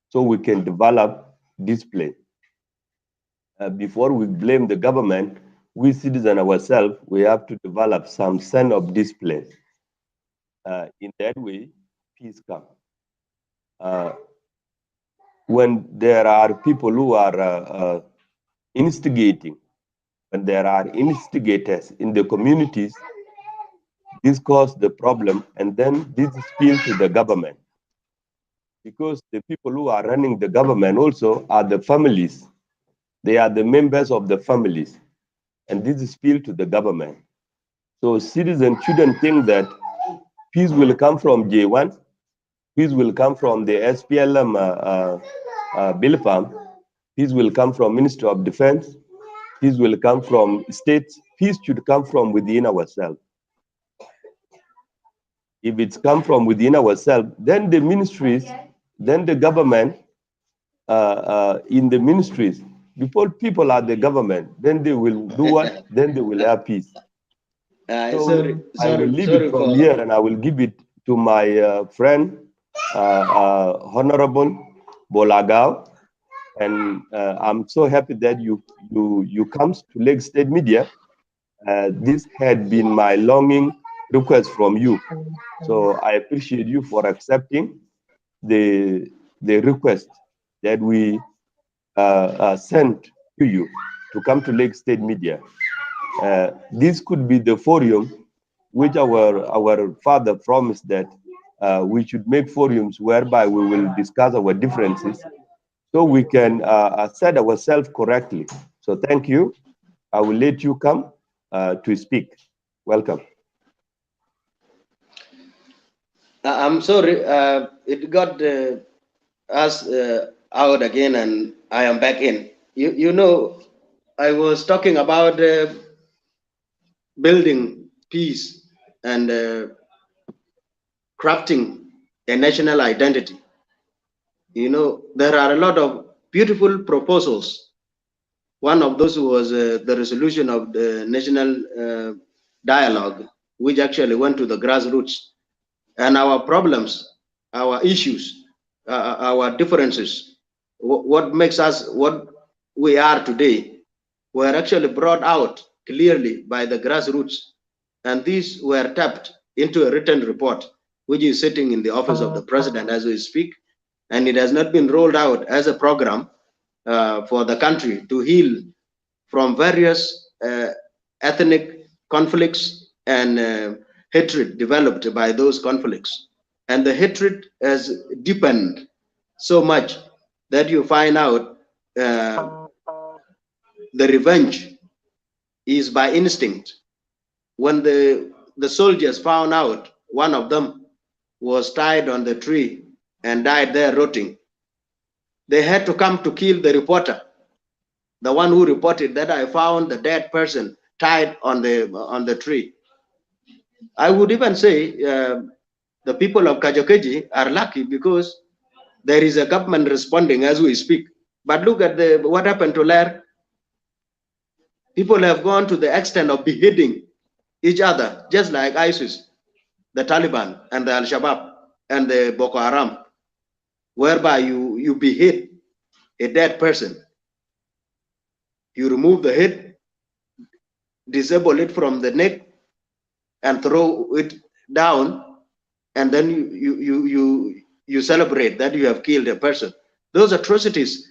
so we can develop discipline. Before we blame the government, we citizens ourselves, we have to develop some sense of discipline. In that way, peace comes. When there are people who are instigating, when there are instigators in the communities, this causes the problem, and then this spills to the government. Because the people who are running the government also are the families. They are the members of the families, and this is spilled to the government. So citizens shouldn't think that peace will come from J1, peace will come from the SPLM Bilpam, peace will come from Ministry of Defense, peace will come from states, peace should come from within ourselves. If it's come from within ourselves, then the ministries, then the government in the ministries, before people are the government, then they will do what? Then they will have peace. So I will leave it from here and I will give it to my friend, Honorable Bol Agau. And I'm so happy that you come to Lake State Media. This had been my longing request from you. So I appreciate you for accepting the request that we sent to you to come to Lake State Media. This could be the forum which our father promised that we should make forums whereby we will discuss our differences so we can set ourselves correctly. So thank you. I will let you come to speak. Welcome. I'm sorry, it got us out again, and I am back in. You know, I was talking about building peace and crafting a national identity. You know, there are a lot of beautiful proposals. One of those was the resolution of the national dialogue, which actually went to the grassroots. And our problems, our issues, our differences, what makes us what we are today, were actually brought out clearly by the grassroots. And these were tapped into a written report, which is sitting in the office of the president as we speak. And it has not been rolled out as a program for the country to heal from various ethnic conflicts and hatred developed by those conflicts. And the hatred has deepened so much that you find out the revenge is by instinct. When the soldiers found out one of them was tied on the tree and died there rotting, they had to come to kill the reporter, the one who reported that I found the dead person tied on the tree. I would even say the people of Kajokeji are lucky because There is a government responding as we speak. But look at what happened to Lair. People have gone to the extent of beheading each other, just like ISIS, the Taliban, and the Al-Shabaab, and the Boko Haram, whereby you behead a dead person. You remove the head, disable it from the neck, and throw it down, and then you celebrate that you have killed a person. Those atrocities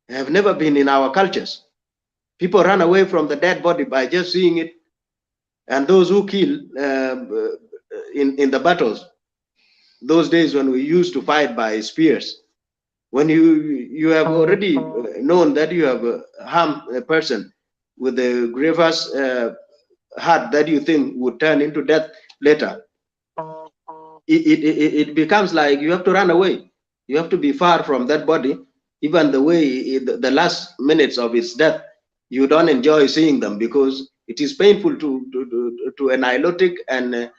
have never been in our cultures. People run away from the dead body by just seeing it. And those who kill in the battles, those days when we used to fight by spears, when you have already known that you have harmed a person with the grievous heart that you think would turn into death later, it becomes like you have to run away. You have to be far from that body. Even the way the last minutes of its death, you don't enjoy seeing them because it is painful to an Nilotic and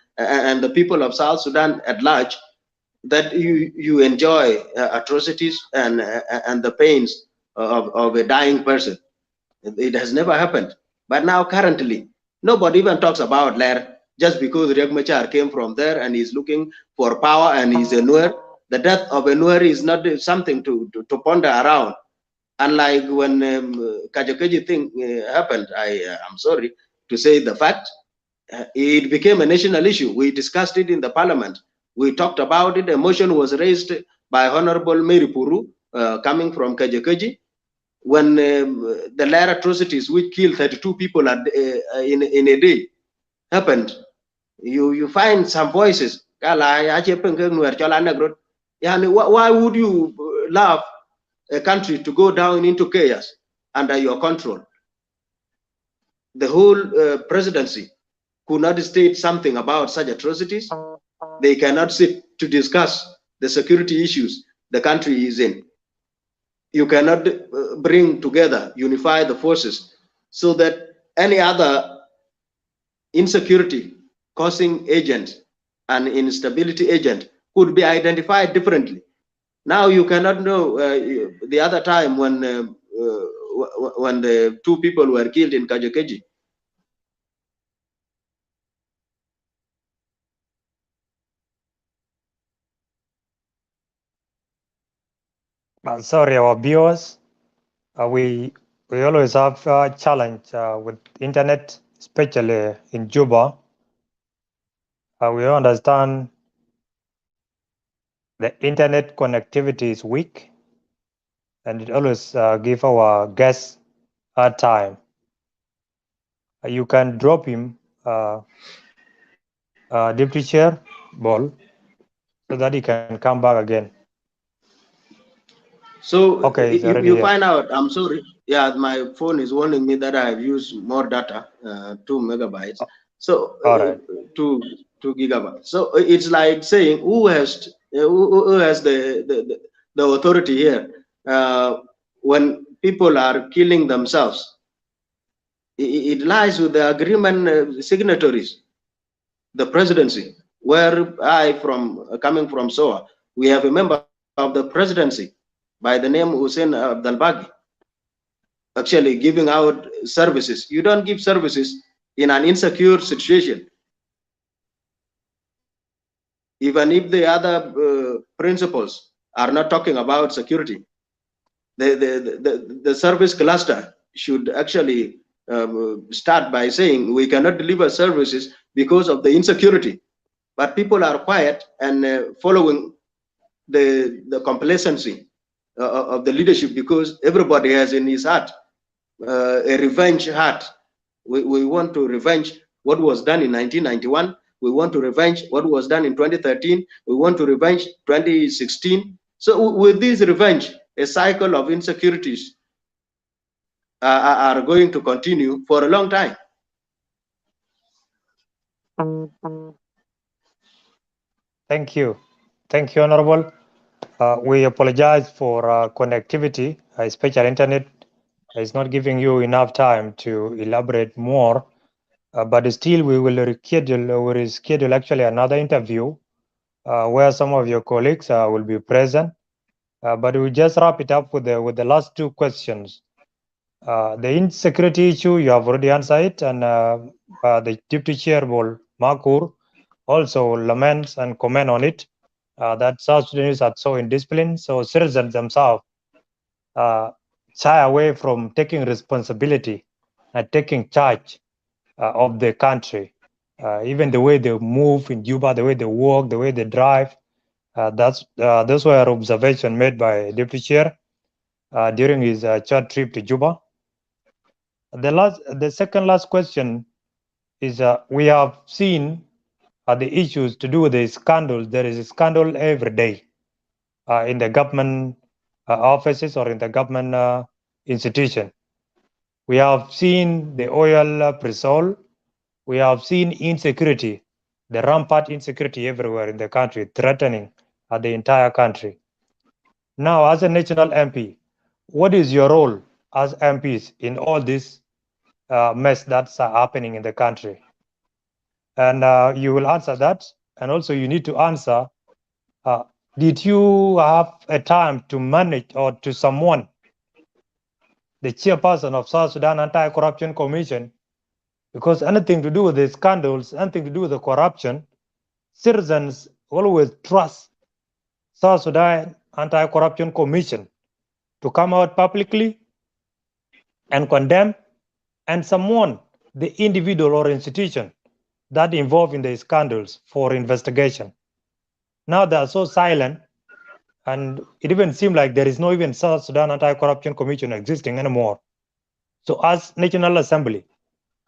the people of South Sudan at large, that you enjoy atrocities and the pains of a dying person. It has never happened. But now currently, nobody even talks about Lair just because Riek Machar came from there and he's looking for power and he's a Nuer. The death of a Nuer is not something to ponder around. Unlike when Kajakeji thing happened, I'm sorry to say the fact, it became a national issue. We discussed it in the parliament. We talked about it. A motion was raised by Honorable Mary Puru coming from Kajakeji when the Lair atrocities, which killed 32 people in a day, happened. You find some voices. Why would you love a country to go down into chaos under your control? The whole presidency could not state something about such atrocities. They cannot sit to discuss the security issues the country is in. You cannot bring together, unify the forces so that any other insecurity causing agent and instability agent could be identified differently. Now you cannot know the other time when the two people were killed in Kajakeji. Sorry, our viewers. We always have a challenge with internet, especially in Juba. We understand the internet connectivity is weak, and it always give our guests hard time. You can drop him, Deputy Chair, Bol, so that he can come back again. So okay, you find out, I'm sorry, yeah, my phone is warning me that I have used more data, 2 megabytes. So all right. 2 gigabytes. So it's like saying who has the authority here when people are killing themselves. It lies with the agreement signatories, the presidency, where coming from SOA, we have a member of the presidency by the name Hussein Abdalbagi, actually giving out services. You don't give services in an insecure situation. Even if the other principles are not talking about security, the service cluster should actually start by saying we cannot deliver services because of the insecurity. But people are quiet and following the complacency of the leadership because everybody has in his heart a revenge heart. We want to revenge what was done in 1991. We want to revenge what was done in 2013. We want to revenge 2016. So with this revenge, a cycle of insecurities are going to continue for a long time. Thank you, Honorable. We apologize for connectivity, especially internet is not giving you enough time to elaborate more. But still, we will reschedule actually another interview where some of your colleagues will be present. But we just wrap it up with the last two questions. The insecurity issue, you have already answered it, and the Deputy Chair, Bol Makur, also laments and comment on it, that South Sudanese are so indisciplined, so citizens themselves shy away from taking responsibility and taking charge of the country. Even the way they move in Juba, the way they walk, the way they drive, those were observations made by Deputy Chair during his short trip to Juba. The second last question is, we have seen the issues to do with the scandals. There is a scandal every day in the government offices or in the government institution. We have seen the oil pre-salt. We have seen insecurity, the rampant insecurity everywhere in the country, threatening the entire country. Now, as a national MP, what is your role as MPs in all this mess that's happening in the country? And you will answer that. And also you need to answer, did you have a time to manage or to someone, the chairperson of South Sudan Anti-Corruption Commission? Because anything to do with the scandals, anything to do with the corruption, citizens always trust South Sudan Anti-Corruption Commission to come out publicly and condemn and summon the individual or institution that involved in the scandals for investigation. Now they are so silent, and it even seems like there is no even South Sudan Anti-Corruption Commission existing anymore. So as National Assembly,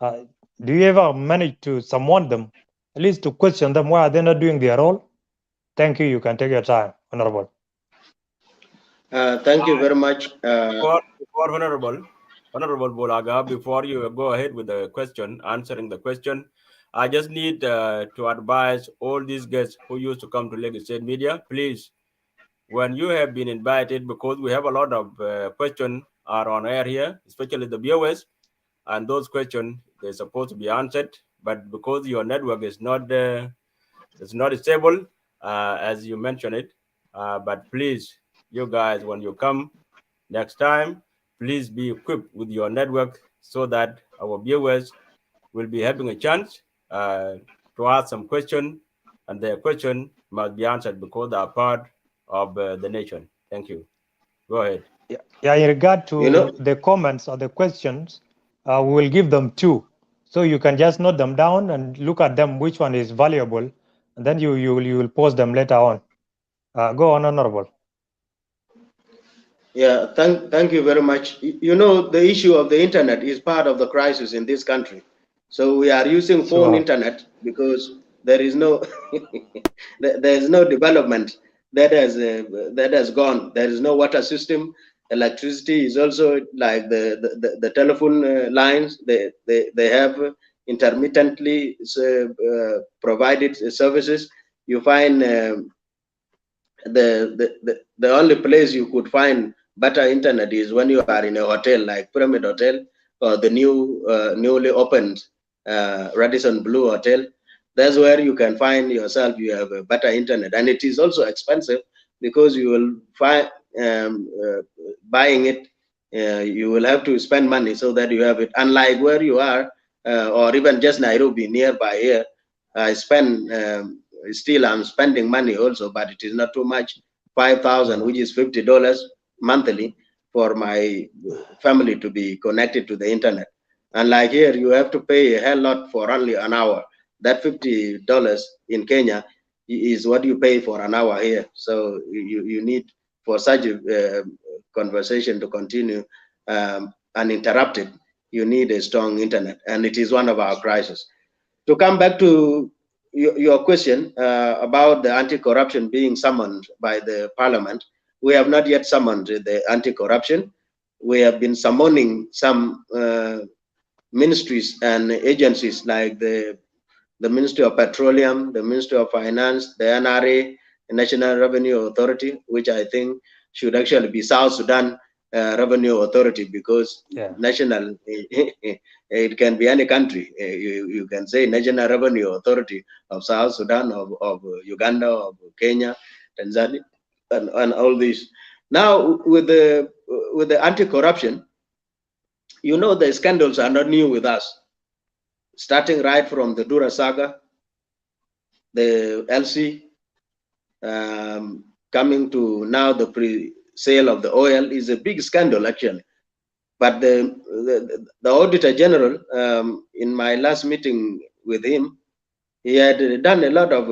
do you ever manage to summon them, at least to question them why they're not doing their role? Thank you. You can take your time, Honorable. Thank you very much. Before Honorable Bol Agau, before you go ahead with the question, answering the question, I just need to advise all these guests who used to come to Lagos State Media, please, when you have been invited, because we have a lot of questions are on air here, especially the viewers, and those questions, they're supposed to be answered, but because your network is not stable, as you mentioned it, but please, you guys, when you come next time, please be equipped with your network so that our viewers will be having a chance to ask some question, and their question must be answered because they are part of the nation. Thank you. Go ahead. Yeah, in regard to the comments or the questions, we will give them two. So you can just note them down and look at them, which one is valuable, and then you will post them later on. Go on, Honorable. Yeah, thank you very much. You know, the issue of the internet is part of the crisis in this country. So we are using phone internet because there is no there is no development that has gone. There is no water system. Electricity is also like the telephone lines. They have intermittently provided services. You find the only place you could find better internet is when you are in a hotel like Pyramid Hotel or the newly opened Radisson Blue Hotel. That's where you can find yourself. You have a better internet, and it is also expensive because you will find buying it. You will have to spend money so that you have it. Unlike where you are, or even just Nairobi nearby here, I spend. Still I'm spending money also, but it is not too much. 5,000, which is $50 monthly for my family to be connected to the internet. And like here, you have to pay a hell lot for only an hour. That $50 in Kenya is what you pay for an hour here. So you need, for such a conversation to continue uninterrupted, you need a strong internet, and it is one of our crises. To come back to your question about the anti-corruption being summoned by the parliament, we have not yet summoned the anti-corruption. We have been summoning some ministries and agencies like the Ministry of Petroleum, the Ministry of Finance, the NRA, the National Revenue Authority, which I think should actually be South Sudan Revenue Authority, because national, it can be any country. You can say National Revenue Authority of South Sudan, of Uganda, of Kenya, Tanzania, and all these. Now, with the anti-corruption, you know, the scandals are not new with us, starting right from the Dura saga, the LC, coming to now the pre-sale of the oil is a big scandal, actually. But the Auditor General, in my last meeting with him, he had done a lot of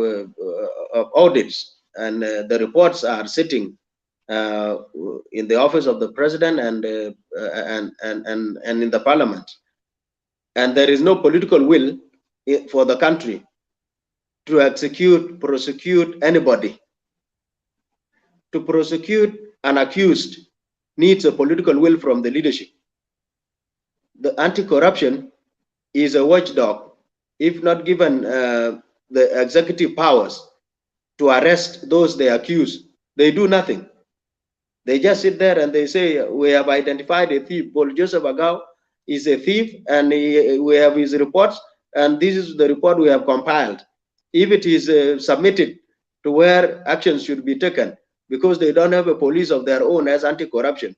audits, and the reports are sitting in the office of the president and in the parliament. And there is no political will for the country to prosecute anybody. To prosecute an accused needs a political will from the leadership. The anti-corruption is a watchdog. If not given the executive powers to arrest those they accuse, they do nothing. They just sit there and they say, we have identified a thief. Bol Agau is a thief, and we have his reports, and this is the report we have compiled. If it is submitted to where actions should be taken, because they don't have a police of their own as anti-corruption,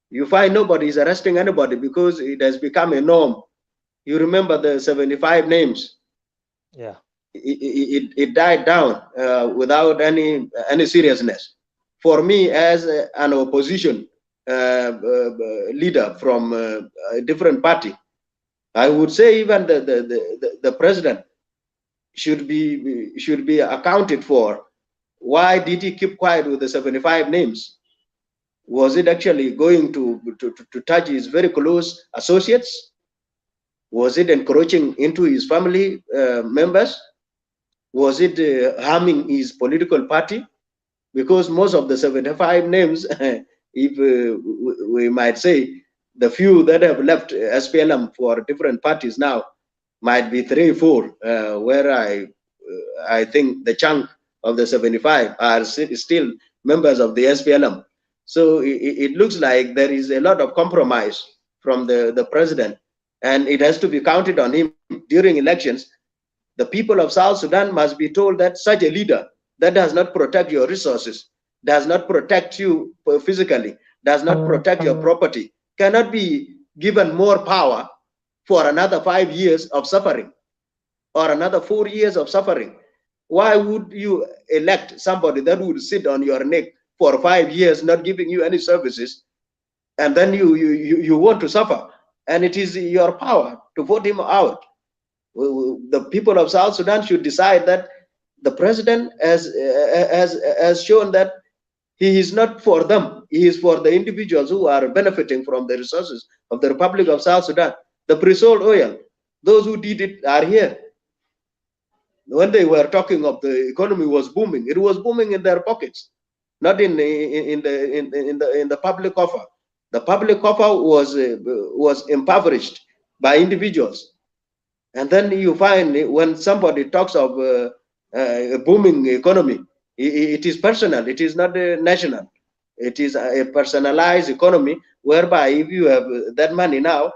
you find nobody is arresting anybody because it has become a norm. You remember the 75 names. Yeah. It died down without any seriousness. For me, as an opposition leader from a different party, I would say even the president should be accounted for. Why did he keep quiet with the 75 names? Was it actually going to touch his very close associates? Was it encroaching into his family members? Was it harming his political party? Because most of the 75 names, if we might say, the few that have left SPLM for different parties now might be 3 or 4, where I think the chunk of the 75 are still members of the SPLM. So it looks like there is a lot of compromise from the president, and it has to be counted on him during elections. The people of South Sudan must be told that such a leader that does not protect your resources, does not protect you physically, does not protect your property, cannot be given more power for another 5 years of suffering or another 4 years of suffering. Why would you elect somebody that would sit on your neck for 5 years, not giving you any services, and then you want to suffer? And it is your power to vote him out. The people of South Sudan should decide that the president has shown that he is not for them. He is for the individuals who are benefiting from the resources of the Republic of South Sudan. The pre-sold oil, those who did it are here. When they were talking of the economy was booming, it was booming in their pockets, not in the public offer. The public offer was impoverished by individuals. And then you find when somebody talks of a booming economy, it is personal, it is not national. It is a personalized economy whereby if you have that money now,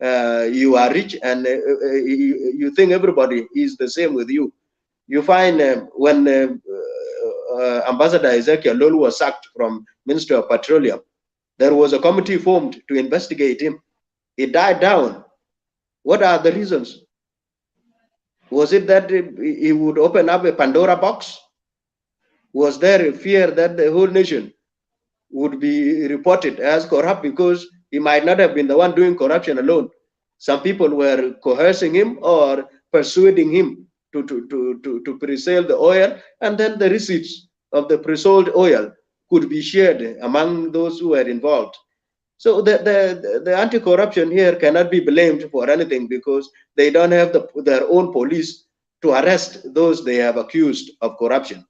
you are rich, and you think everybody is the same with you. You find when Ambassador Ezekiel Lolu was sacked from Ministry of Petroleum, there was a committee formed to investigate him. It died down. What are the reasons? Was it that he would open up a Pandora box? Was there a fear that the whole nation would be reported as corrupt because he might not have been the one doing corruption alone? Some people were coercing him or persuading him to pre-sale the oil, and then the receipts of the pre-sold oil could be shared among those who were involved. So the anti-corruption here cannot be blamed for anything because they don't have their own police to arrest those they have accused of corruption.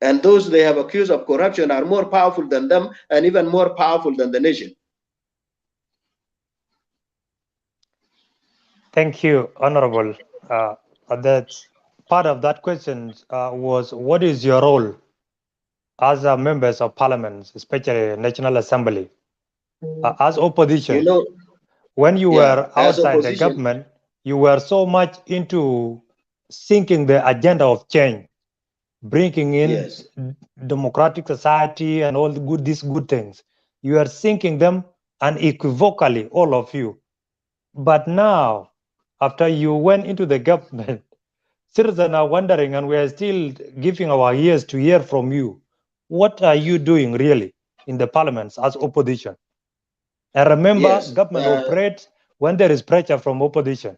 And those they have accused of corruption are more powerful than them and even more powerful than the nation. Thank you, Honorable. That part of that question was, what is your role as members of parliament, especially National Assembly, as opposition? You know, when you were outside the government, you were so much into thinking the agenda of change. bringing in Yes. democratic society and all these good things. You are thinking them unequivocally, all of you. But now, after you went into the government, citizens are wondering, and we are still giving our ears to hear from you. What are you doing really in the parliaments as opposition? And remember, Yes. government operates when there is pressure from opposition.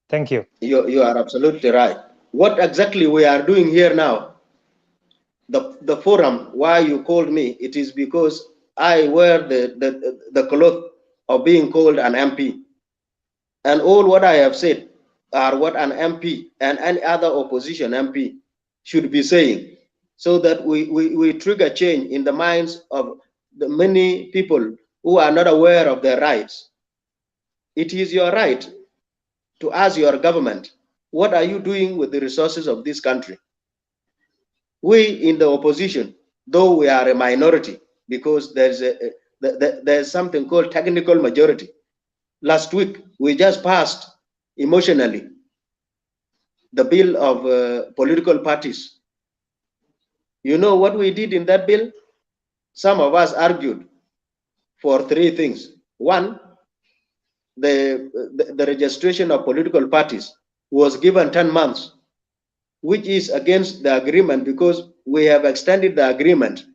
Thank you. You are absolutely right. What exactly we are doing here now, the forum, why you called me, it is because I wear the cloth of being called an MP. And all what I have said are what an MP and any other opposition MP should be saying, so that we trigger change in the minds of the many people who are not aware of their rights. It is your right to ask your government, what are you doing with the resources of this country? We in the opposition, though we are a minority, because there's something called technical majority. Last week, we just passed emotionally the bill of political parties. You know what we did in that bill? Some of us argued for three things. One, the registration of political parties was given 10 months, which is against the agreement because we have extended the agreement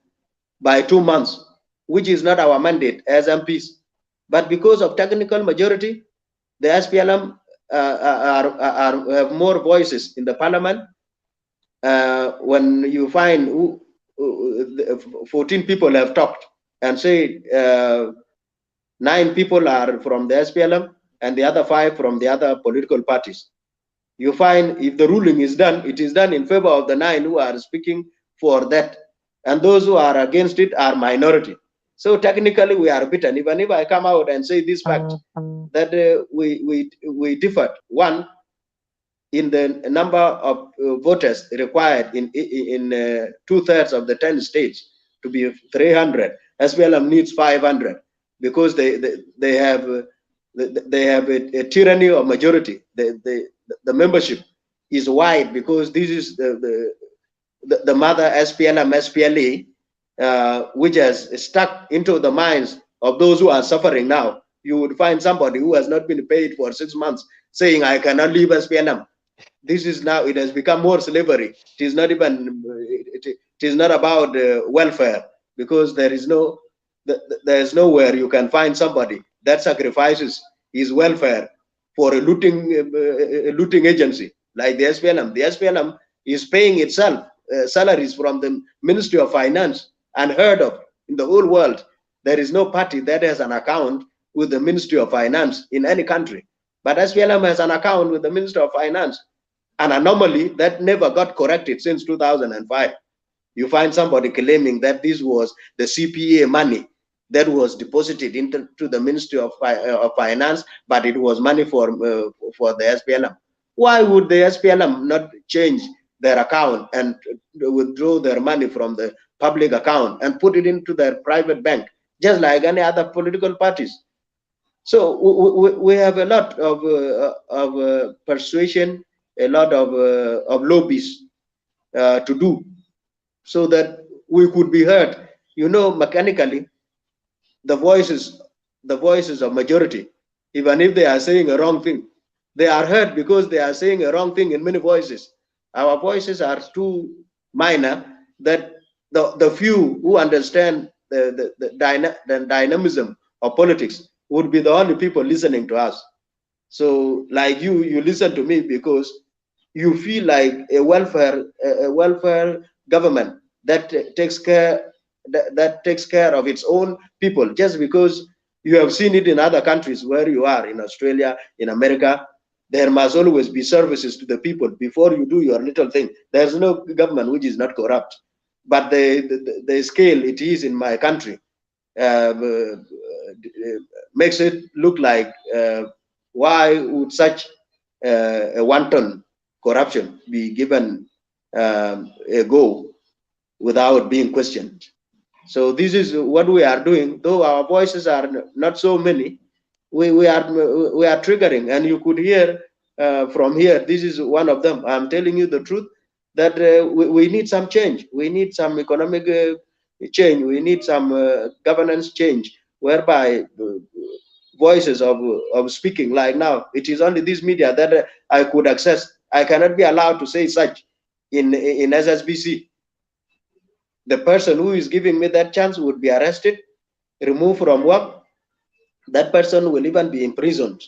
by 2 months, which is not our mandate as MPs. But because of technical majority, the SPLM have more voices in the parliament. When you find 14 people have talked and say 9 people are from the SPLM and the other 5 from the other political parties. You find if the ruling is done, it is done in favor of the 9 who are speaking for that. And those who are against it are minority. So technically we are beaten. Even if I come out and say this fact, that we differed. One, in the number of voters required in 2/3 of the 10 states to be 300. SPLM needs 500 because they have a tyranny of majority. The membership is wide because this is the mother SPLM SPLA, which has stuck into the minds of those who are suffering now. You would find somebody who has not been paid for 6 months saying, I cannot leave SPLM. This is now, it has become more slavery. It is not even, it is not about welfare, because there is nowhere you can find somebody that sacrifices his welfare for a looting agency like the SPLM. The SPLM is paying itself salaries from the Ministry of Finance, unheard of in the whole world. There is no party that has an account with the Ministry of Finance in any country. But SPLM has an account with the Ministry of Finance, an anomaly that never got corrected since 2005. You find somebody claiming that this was the CPA money that was deposited into the Ministry of Finance, but it was money for the SPLM. Why would the SPLM not change their account and withdraw their money from the public account and put it into their private bank, just like any other political parties? So we have a lot of persuasion, a lot of lobbies to do, so that we could be heard. You know, mechanically, the voices of majority, even if they are saying a wrong thing, they are heard because they are saying a wrong thing in many voices. Our voices are too minor that the few who understand the dynamism of politics would be the only people listening to us. So like you listen to me because you feel like a welfare government that takes care of its own people, just because you have seen it in other countries where you are, in Australia, in America. There must always be services to the people before you do your little thing. There's no government which is not corrupt, but the scale it is in my country makes it look like why would such a wanton corruption be given a go without being questioned? So this is what we are doing. Though our voices are not so many, we are triggering, and you could hear from here. This is one of them. I'm telling you the truth. that we need some change. We need some economic change. We need some governance change, whereby voices of speaking, like now, it is only this media that I could access. I cannot be allowed to say such in SSBC. The person who is giving me that chance would be arrested, removed from work. That person will even be imprisoned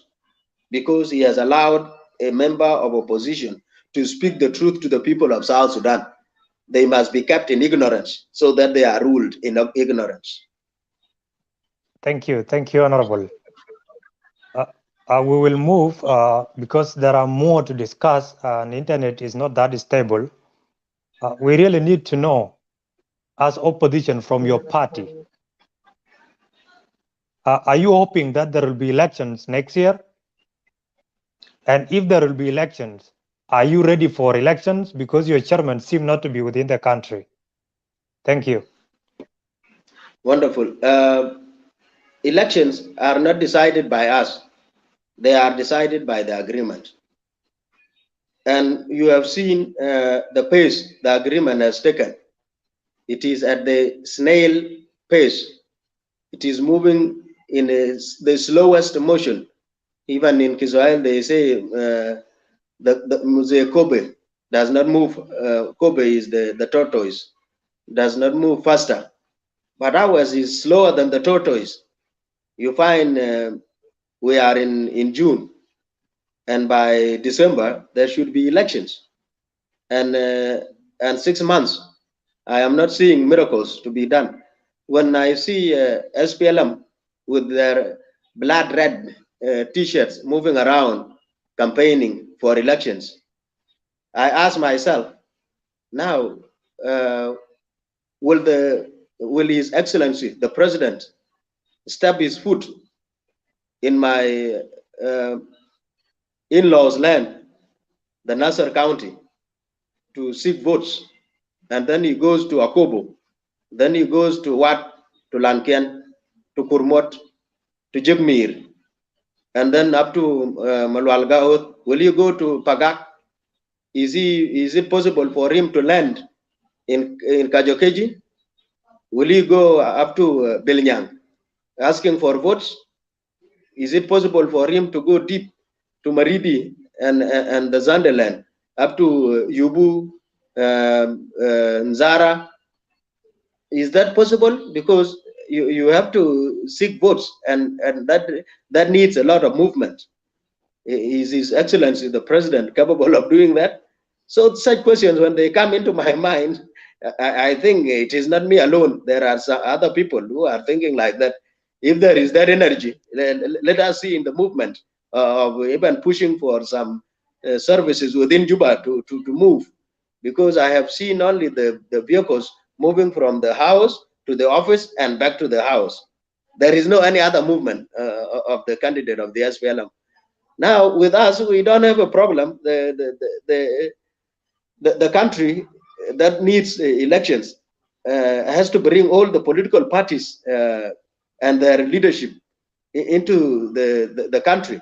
because he has allowed a member of opposition to speak the truth to the people of South Sudan. They must be kept in ignorance so that they are ruled in ignorance. Thank you, Honorable. We will move because there are more to discuss and the internet is not that stable. We really need to know, as opposition from your party, are you hoping that there will be elections next year? And if there will be elections, are you ready for elections? Because your chairman seems not to be within the country. Thank you. Wonderful. Elections are not decided by us. They are decided by the agreement. And you have seen the pace the agreement has taken. It is at the snail pace. It is moving in the slowest motion. Even in Kiswahili, they say the Kobe does not move. Kobe is the tortoise, does not move faster. But ours is slower than the tortoise. You find we are in June, and by December there should be elections, and 6 months. I am not seeing miracles to be done. When I see SPLM with their blood red T-shirts moving around campaigning for elections, I ask myself, now will His Excellency the President step his foot in my in-laws' land, the Nasser County, to seek votes, and then he goes to Akobo, then he goes to Wat, to Lankian, to Kurmot, to Jigmir, and then up to Malwalgaot. Will you go to Pagak? Is it possible for him to land in Kajokeji? Will he go up to Belnyang asking for votes? Is it possible for him to go deep to Maridi and the Zandeland, up to Yubu, Nzara? Is that possible? Because you have to seek votes, and that needs a lot of movement. Is His Excellency the President capable of doing that? So such questions, when they come into my mind, I think it is not me alone. There are some other people who are thinking like that. If there is that energy, let us see in the movement of even pushing for some services within Juba to move. Because I have seen only the vehicles moving from the house to the office and back to the house. There is no any other movement of the candidate of the SPLM. Now, with us, we don't have a problem. The country that needs elections has to bring all the political parties and their leadership into the country.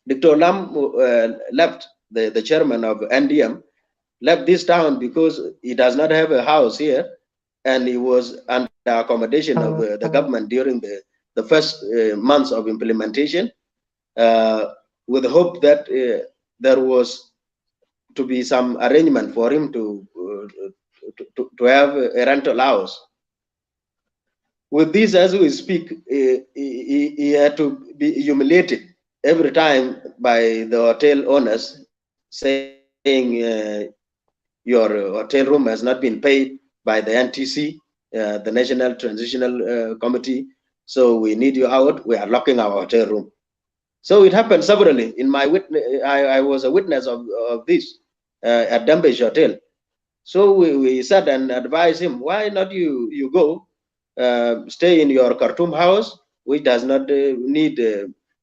Dr. Lam left, the chairman of NDM, left this town because he does not have a house here, and he was under accommodation of the government during the first months of implementation, with the hope that there was to be some arrangement for him to have a rental house. With this, as we speak, he had to be humiliated every time by the hotel owners, saying your hotel room has not been paid by the NTC, the National Transitional Committee, so we need you out. We are locking our hotel room. So it happened severally. In my I was a witness of this at Dambesh Hotel. So we sat and advised him, why not you go stay in your Khartoum house, which does not need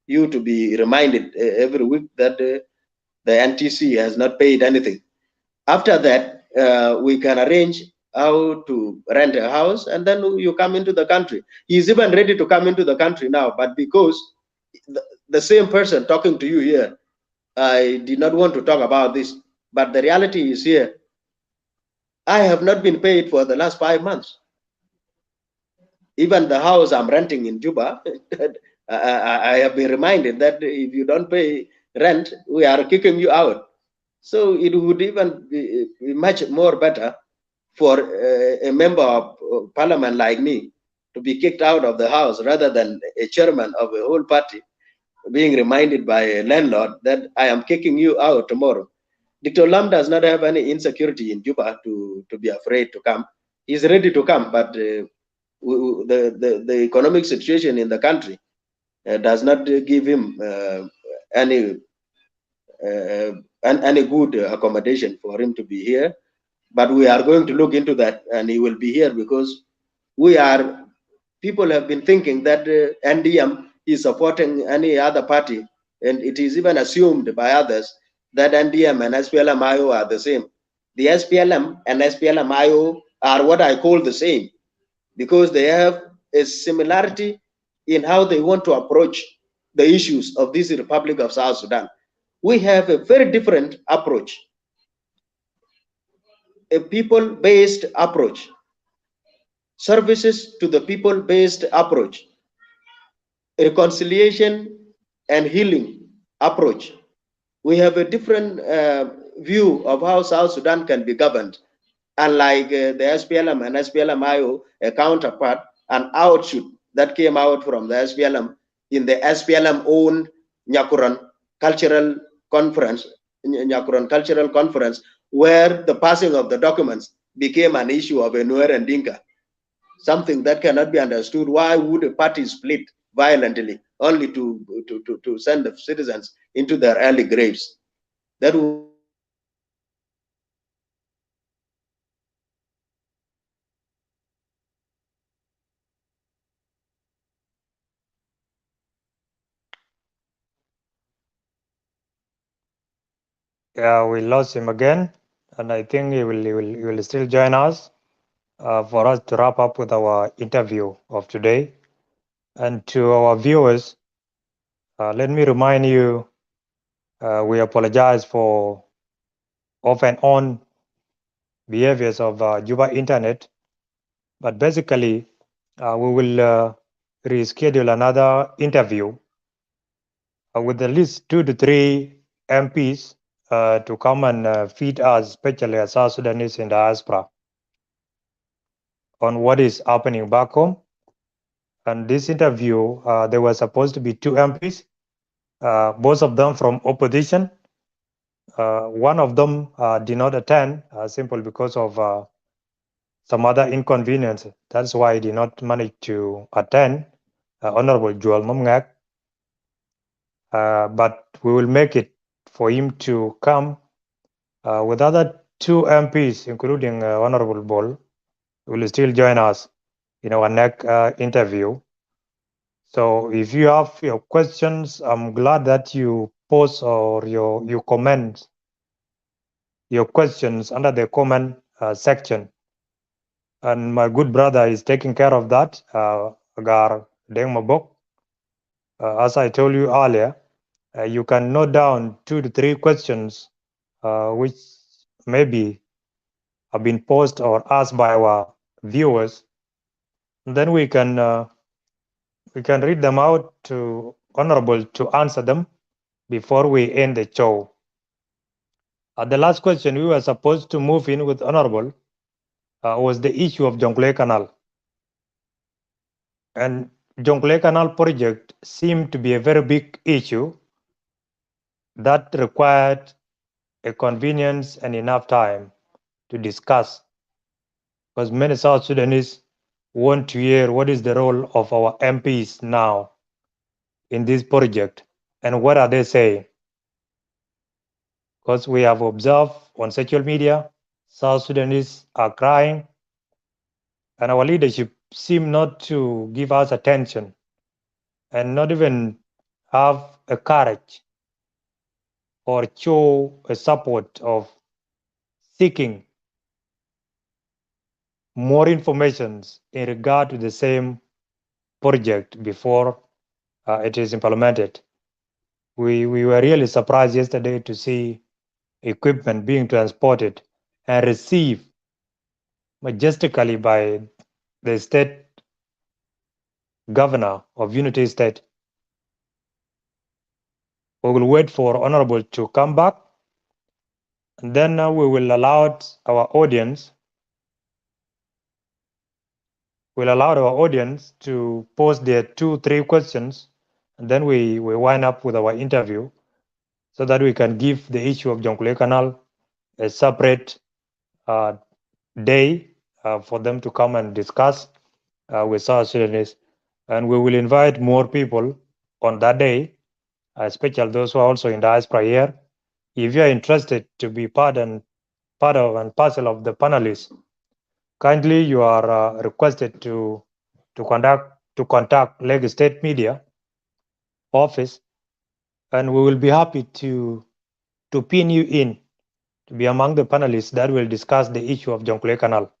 you to be reminded every week that the NTC has not paid anything. After that, we can arrange how to rent a house, and then you come into the country. He's even ready to come into the country now, but because the same person talking to you here, I did not want to talk about this. But the reality is here, I have not been paid for the last 5 months. Even the house I'm renting in Juba, I have been reminded that if you don't pay rent, we are kicking you out. So it would even be much more better for a member of parliament like me to be kicked out of the house rather than a chairman of a whole party being reminded by a landlord that I am kicking you out tomorrow. Dr. Lam does not have any insecurity in Juba to be afraid to come. He's ready to come, but the economic situation in the country does not give him any any good accommodation for him to be here. But we are going to look into that, and he will be here because we are. People have been thinking that NDM is supporting any other party, and it is even assumed by others that NDM and SPLM-IO are the same. The SPLM and SPLM-IO are what I call the same because they have a similarity in how they want to approach the issues of this Republic of South Sudan. We have a very different approach, a people-based approach, services to the people-based approach, reconciliation and healing approach. We have a different view of how South Sudan can be governed, unlike the SPLM and SPLM-IO, a counterpart, an outshoot that came out from the SPLM in the SPLM-owned Nyakuran Cultural Conference, where the passing of the documents became an issue of Enuer and Dinka, something that cannot be understood. Why would a party split violently only to send the citizens into their early graves? That Yeah, we lost him again, and I think he will still join us for us to wrap up with our interview of today. And to our viewers, let me remind you, we apologize for off and on behaviors of Juba Internet, but basically, we will reschedule another interview with at least 2 to 3 MPs to come and feed us, especially as South Sudanese in diaspora, on what is happening back home. And this interview, there were supposed to be 2 MPs, both of them from opposition. One of them did not attend, simply because of some other inconvenience. That's why he did not manage to attend, Honorable Joul Nhomngek. But we will make it for him to come with other 2 MPs, including Honorable Bol, will still join us in our next interview. So if you have your questions, I'm glad that you post or you comment your questions under the comment section. And my good brother is taking care of that, Agar Deng Mabok. As I told you earlier, you can note down 2 to 3 questions which maybe have been posed or asked by our viewers. And then we can read them out to Honorable to answer them before we end the show. The last question we were supposed to move in with Honorable was the issue of Jonglei Canal. And Jonglei Canal project seemed to be a very big issue that required a convenience and enough time to discuss, because many South Sudanese want to hear what is the role of our MPs now in this project and what are they saying. Because we have observed on social media, South Sudanese are crying, and our leadership seem not to give us attention and not even have a courage or show a support of seeking more information in regard to the same project before it is implemented. We were really surprised yesterday to see equipment being transported and received majestically by the state governor of Unity State. We will wait for Honorable to come back, and then we will allow our audience to pose their 2-3 questions, and then we wind up with our interview so that we can give the issue of Jonglei Canal a separate day for them to come and discuss with South Sudanese. And we will invite more people on that day, especially those who are also in diaspora here. If you are interested to be part of and parcel of the panelists, kindly you are requested to contact Lagos State Media Office, and we will be happy to pin you in to be among the panelists that will discuss the issue of Jonglei Canal.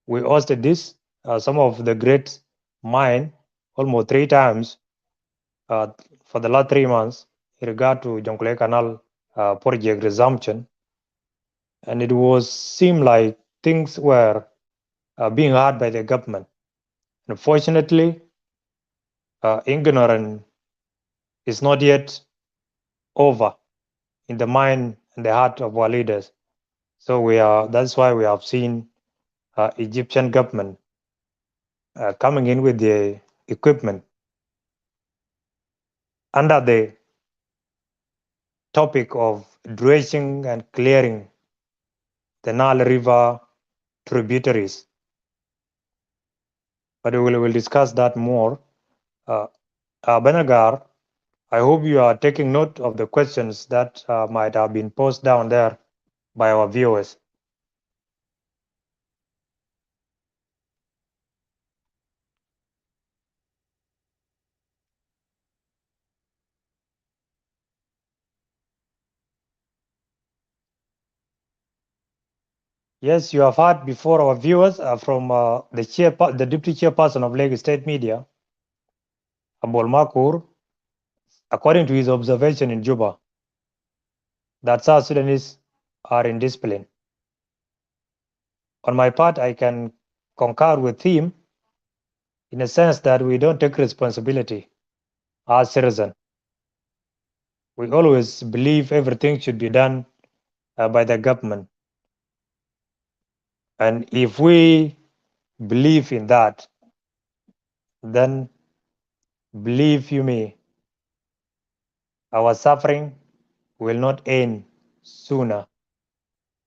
We hosted this, some of the great mind, almost 3 times for the last 3 months in regard to Jonglei Canal project resumption. And it was seemed like things were being heard by the government. Unfortunately, ignorance is not yet over in the mind and the heart of our leaders. So that's why we have seen Egyptian government coming in with the equipment under the topic of dredging and clearing the Nile River tributaries. But we will discuss that more. Benagar, I hope you are taking note of the questions that might have been posed down there by our viewers. Yes, you have heard before our viewers from the deputy chairperson of Lagos State Media, Bol Makur, according to his observation in Juba, that South Sudanese are indisciplined. On my part, I can concur with him in a sense that we don't take responsibility as citizens. We always believe everything should be done by the government. And if we believe in that, then believe you me, our suffering will not end sooner.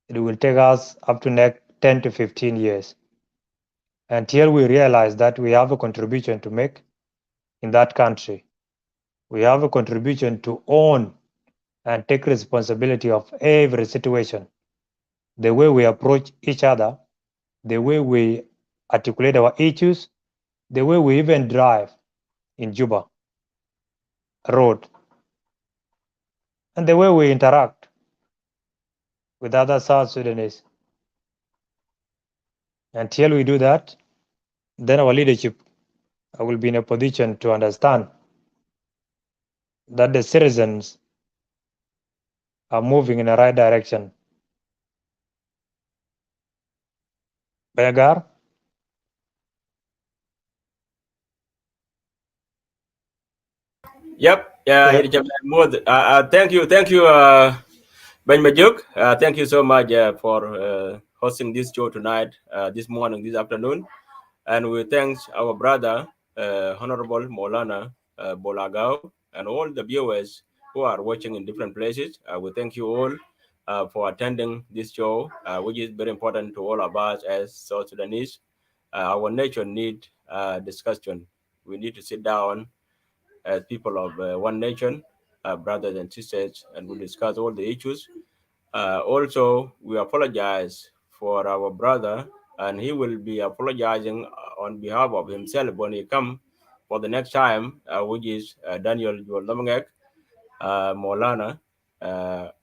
It will take us up to next 10 to 15 years until we realize that we have a contribution to make in that country. We have a contribution to own and take responsibility of every situation, the way we approach each other, the way we articulate our issues, the way we even drive in Juba road, and the way we interact with other South Sudanese. Until we do that, then our leadership will be in a position to understand that the citizens are moving in the right direction. Begar? Yep. Yeah. Thank you. Ben Majuk. Thank you so much for hosting this show tonight, this morning, this afternoon. And we thank our brother, Honorable Molana Bol Agau, and all the viewers who are watching in different places. We thank you all for attending this show, which is very important to all of us as South Sudanese. Our nation need discussion. We need to sit down as people of one nation, brothers and sisters, and we discuss all the issues. Also, we apologize for our brother, and he will be apologizing on behalf of himself when he come for the next time, which is Daniel Joul Nhomngek, Molana,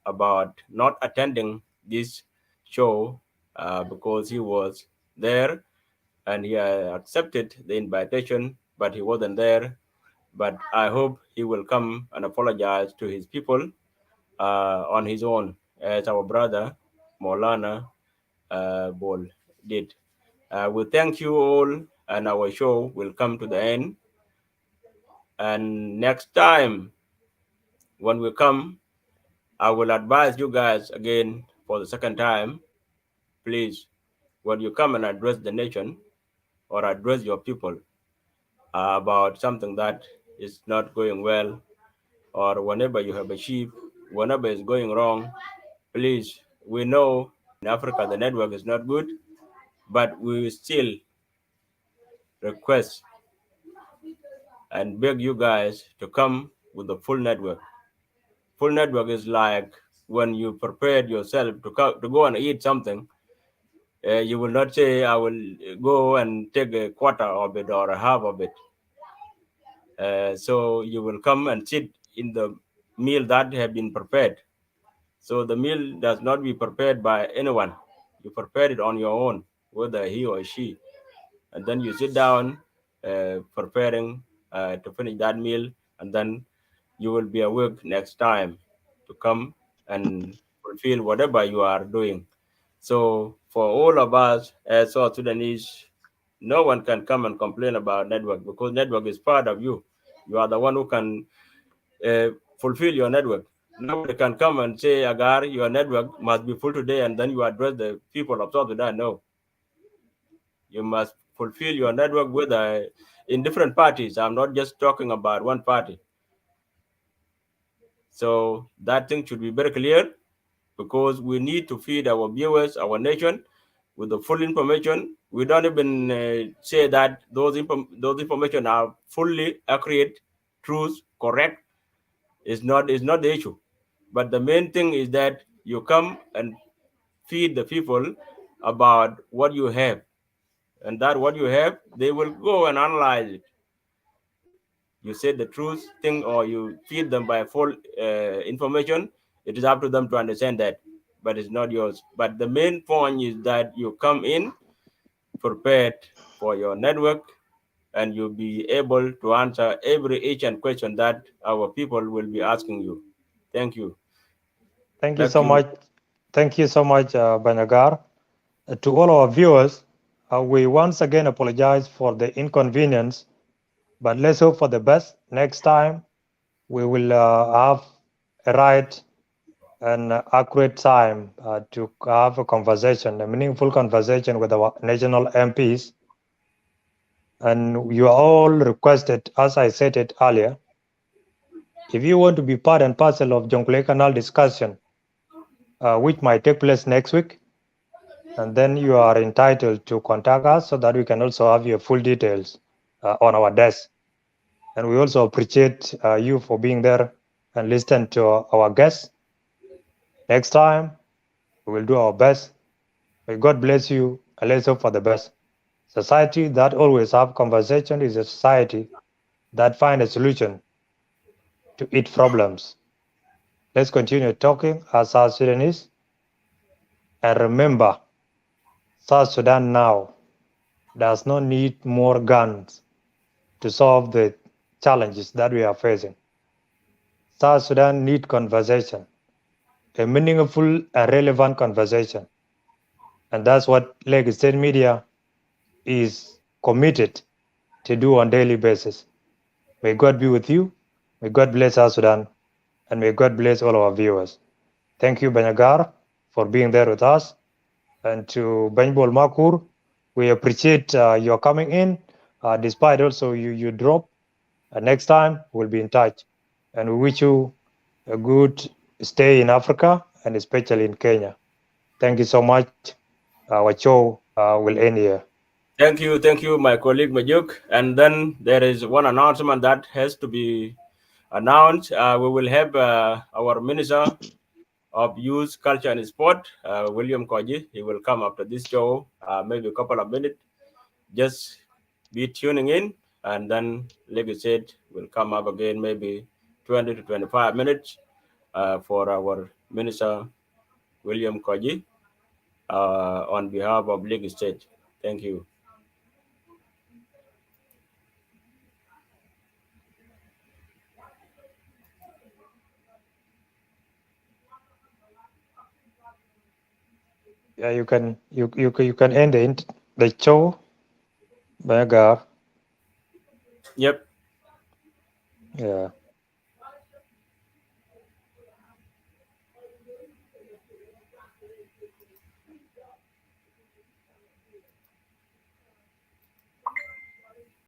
about not attending this show because he was there and he accepted the invitation, but he wasn't there. But I hope he will come and apologize to his people on his own. as our brother Molana Bol did. We thank you all, and our show will come to the end. And next time, when we come, I will advise you guys again for the second time. Please, when you come and address the nation or address your people about something that is not going well, or whenever you have achieved, whenever is going wrong, please, we know in Africa the network is not good, but we will still request and beg you guys to come with the full network. Full network is like when you prepared yourself to go and eat something. You will not say, I will go and take a quarter of it or a half of it. So you will come and sit in the meal that have been prepared. So the meal does not be prepared by anyone. You prepare it on your own, whether he or she. And then you sit down preparing to finish that meal, and then you will be awake next time to come and fulfill whatever you are doing. So for all of us as South Sudanese, no one can come and complain about network, because network is part of you. You are the one who can fulfill your network. Nobody can come and say, Agar, your network must be full today, and then you address the people of South Sudan. No, you must fulfill your network with in different parties. I'm not just talking about one party. So that thing should be very clear, because we need to feed our viewers, our nation, with the full information. We don't even say that those information are fully accurate, truth, correct. Is not the issue. But the main thing is that you come and feed the people about what you have, and that what you have, they will go and analyze it. You say the truth thing, or you feed them by full information. It is up to them to understand that, but it's not yours. But the main point is that you come in prepared for your network, and you'll be able to answer every each and question that our people will be asking you. Thank you. Thank you Back so to you. much. Thank you so much, Banyagar. To all our viewers, we once again apologize for the inconvenience, but let's hope for the best. Next time, we will have a right and accurate time to have a conversation, a meaningful conversation with our national MPs. And you are all requested, as I said it earlier, if you want to be part and parcel of Jonglei Canal discussion, which might take place next week, and then you are entitled to contact us so that we can also have your full details on our desk. And we also appreciate you for being there and listen to our guests. Next time, we will do our best. May God bless you, and let's hope for the best. Society that always have conversation is a society that find a solution to its problems. Let's continue talking as South Sudanese, and remember, South Sudan now does not need more guns to solve the challenges that we are facing. South Sudan need conversation, a meaningful and relevant conversation. And that's what Lagos State Media is committed to do on a daily basis. May God be with you. May God bless South Sudan. And may God bless all our viewers. Thank you, Banyagar, for being there with us. And to Benbol Makur, we appreciate your coming in, despite also you drop. Next time, we'll be in touch. And we wish you a good stay in Africa and especially in Kenya. Thank you so much. Our show will end here. Thank you, my colleague Majuk. And then there is one announcement that has to be announced. We will have our Minister of Youth, Culture and Sport, William Koji. He will come after this show, maybe a couple of minutes. Just be tuning in, and then, like I said, will come up again maybe 20 to 25 minutes for our Minister William Koji on behalf of Lagos State. Thank you. Yeah, you can end the show, Bol Agau. Yep. Yeah.